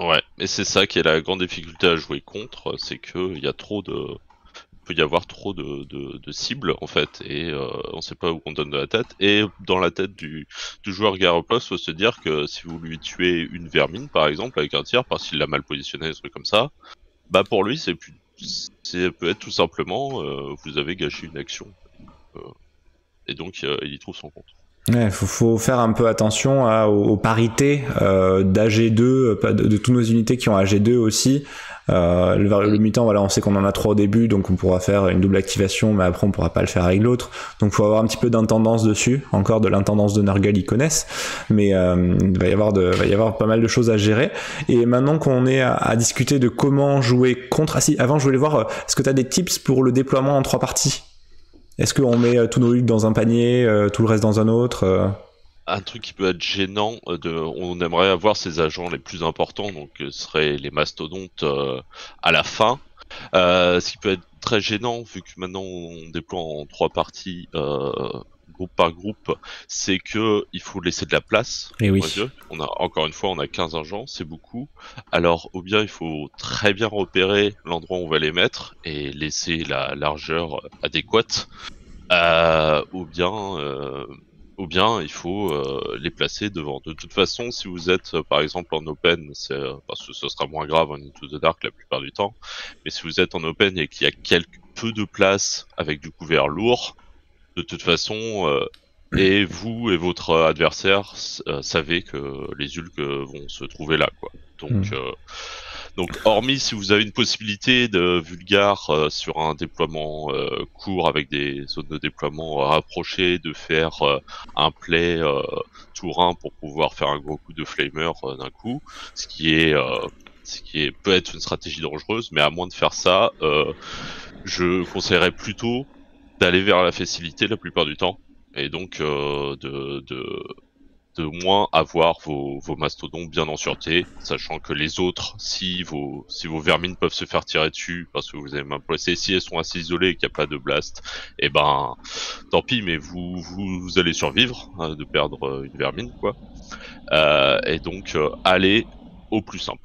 Ouais, et c'est ça qui est la grande difficulté à jouer contre, c'est que il peut y avoir trop de cibles en fait, et on sait pas où on donne de la tête. Et dans la tête du joueur Gyropox, faut se dire que si vous lui tuez une vermine par exemple avec un tir, parce qu'il l'a mal positionné, des trucs comme ça, pour lui ça peut être tout simplement vous avez gâché une action, et donc il y trouve son compte. Ouais, faut faire un peu attention aux parités d'AG2, de toutes nos unités qui ont AG2 aussi. Le mutant, voilà, on sait qu'on en a 3 au début, donc on pourra faire une double activation, mais après on pourra pas le faire avec l'autre. Donc faut avoir un petit peu d'intendance dessus, encore de l'intendance de Nurgle, ils connaissent, mais il va y avoir pas mal de choses à gérer. Et maintenant qu'on est à discuter de comment jouer contre, avant je voulais voir, est-ce que tu as des tips pour le déploiement en 3 parties? Est-ce qu'on met tous nos hulks dans un panier, tout le reste dans un autre Un truc qui peut être gênant, on aimerait avoir ces agents les plus importants, donc ce seraient les mastodontes à la fin. Ce qui peut être très gênant, vu que maintenant on déploie en 3 parties, groupe par groupe, c'est que il faut laisser de la place. Et oui. Encore une fois, on a 15 agents, c'est beaucoup. Alors, ou bien il faut très bien repérer l'endroit où on va les mettre et laisser la largeur adéquate, ou bien il faut les placer devant. De toute façon, si vous êtes par exemple en open, c'est parce que ce sera moins grave en Into the Dark la plupart du temps, mais si vous êtes en open et qu'il y a peu de place avec du couvert lourd, de toute façon, et vous et votre adversaire savez que les hulks vont se trouver là, quoi. Donc, hormis si vous avez une possibilité de vulgar sur un déploiement court avec des zones de déploiement rapprochées, de faire un play tour 1 pour pouvoir faire un gros coup de flamer d'un coup, ce qui peut être une stratégie dangereuse, mais à moins de faire ça, je conseillerais plutôt d'aller vers la facilité la plupart du temps, et donc de moins avoir vos mastodons bien en sûreté, sachant que les autres, si vos vermines peuvent se faire tirer dessus parce que vous avez mal placé, si elles sont assez isolées et qu'il n'y a pas de blast, et ben tant pis, mais vous allez survivre de perdre une vermine, quoi. Et donc allez au plus simple.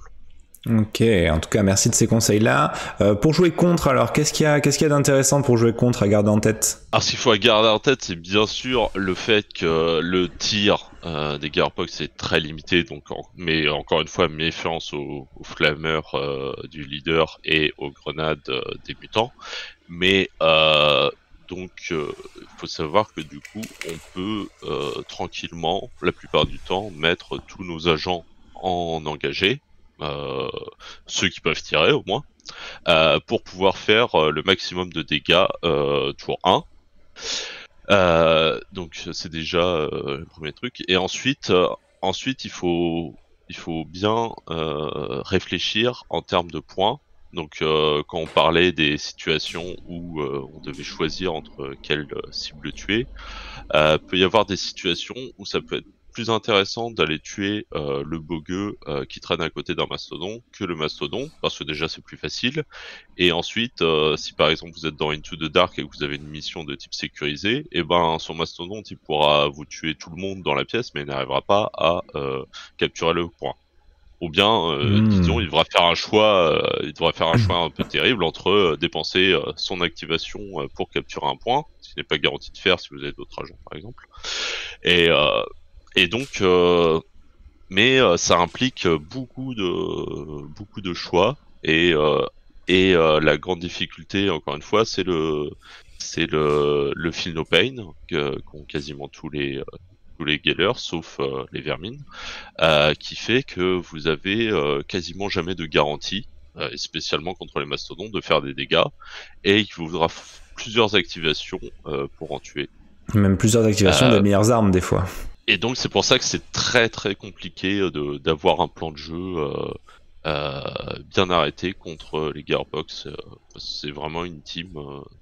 Ok, en tout cas merci de ces conseils-là. Pour jouer contre, alors qu'est-ce qu'il y a d'intéressant pour jouer contre à garder en tête? Alors ce qu'il faut garder en tête, c'est bien sûr le fait que le tir des Gearbox est très limité, donc mais encore une fois méfiance aux flammeurs du leader et aux grenades des mutants. Mais donc il faut savoir que du coup on peut tranquillement, la plupart du temps, mettre tous nos agents en engagé. Ceux qui peuvent tirer au moins, pour pouvoir faire le maximum de dégâts tour 1. Donc c'est déjà le premier truc. Et ensuite il faut bien réfléchir en termes de points. Donc quand on parlait des situations où on devait choisir entre quelle cible tuer, peut y avoir des situations où ça peut être plus intéressant d'aller tuer le bogueux qui traîne à côté d'un mastodon que le mastodon, parce que déjà c'est plus facile, et ensuite si par exemple vous êtes dans Into the Dark et que vous avez une mission de type sécurisé, et ben son mastodon il pourra vous tuer tout le monde dans la pièce mais il n'arrivera pas à capturer le point. Ou bien, disons, il devra faire un choix un peu terrible entre dépenser son activation pour capturer un point, ce qui n'est pas garanti de faire si vous avez d'autres agents par exemple, et donc, mais ça implique beaucoup de choix, et la grande difficulté, encore une fois, c'est le feel no pain qu'ont quasiment tous les Gellers, sauf les vermines, qui fait que vous avez quasiment jamais de garantie, et spécialement contre les mastodons, de faire des dégâts, et il vous faudra plusieurs activations pour en tuer. Même plusieurs activations des meilleures armes des fois. Et donc c'est pour ça que c'est très très compliqué d'avoir un plan de jeu bien arrêté contre les Gearbox. C'est vraiment une team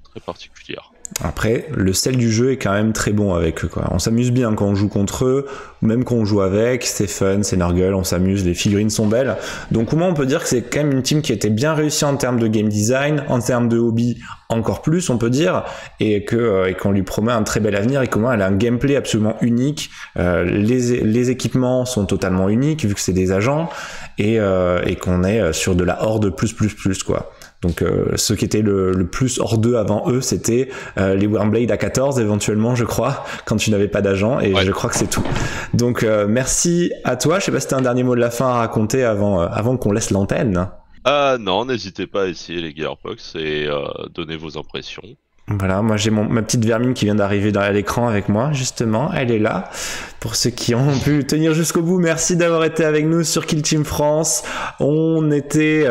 très particulière. Après, le sel du jeu est quand même très bon avec eux, quoi. On s'amuse bien quand on joue contre eux, ou même quand on joue avec, c'est fun, c'est Nurgle, on s'amuse, les figurines sont belles. Donc au moins on peut dire que c'est quand même une team qui était bien réussie en termes de game design, en termes de hobby encore plus on peut dire, et qu'on lui promet un très bel avenir, et comment elle a un gameplay absolument unique. Les équipements sont totalement uniques vu que c'est des agents, et qu'on est sur de la horde plus quoi. Donc ceux qui étaient le plus hors d'eux avant eux, c'était les Wyrmblade à 14 éventuellement, je crois, quand tu n'avais pas d'agent, et ouais. Je crois que c'est tout. Donc merci à toi. Je sais pas si t'as un dernier mot de la fin à raconter avant qu'on laisse l'antenne. Non, n'hésitez pas à essayer les Gearbox et donner vos impressions. Voilà, moi j'ai ma petite vermine qui vient d'arriver à l'écran avec moi, justement, elle est là. Pour ceux qui ont pu tenir jusqu'au bout, merci d'avoir été avec nous sur Kill Team France. On était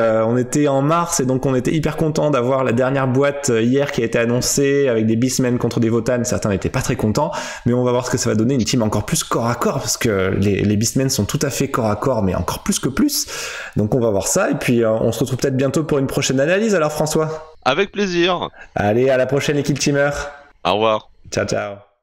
en mars et donc on était hyper content d'avoir la dernière boîte hier qui a été annoncée avec des Beastmen contre des Votann. Certains n'étaient pas très contents, mais on va voir ce que ça va donner, une team encore plus corps à corps parce que les Beastmen sont tout à fait corps à corps, mais encore plus que plus. Donc on va voir ça et puis on se retrouve peut-être bientôt pour une prochaine analyse. Alors François ? Avec plaisir. Allez, à la prochaine, les Kill Teamers. Au revoir. Ciao, ciao.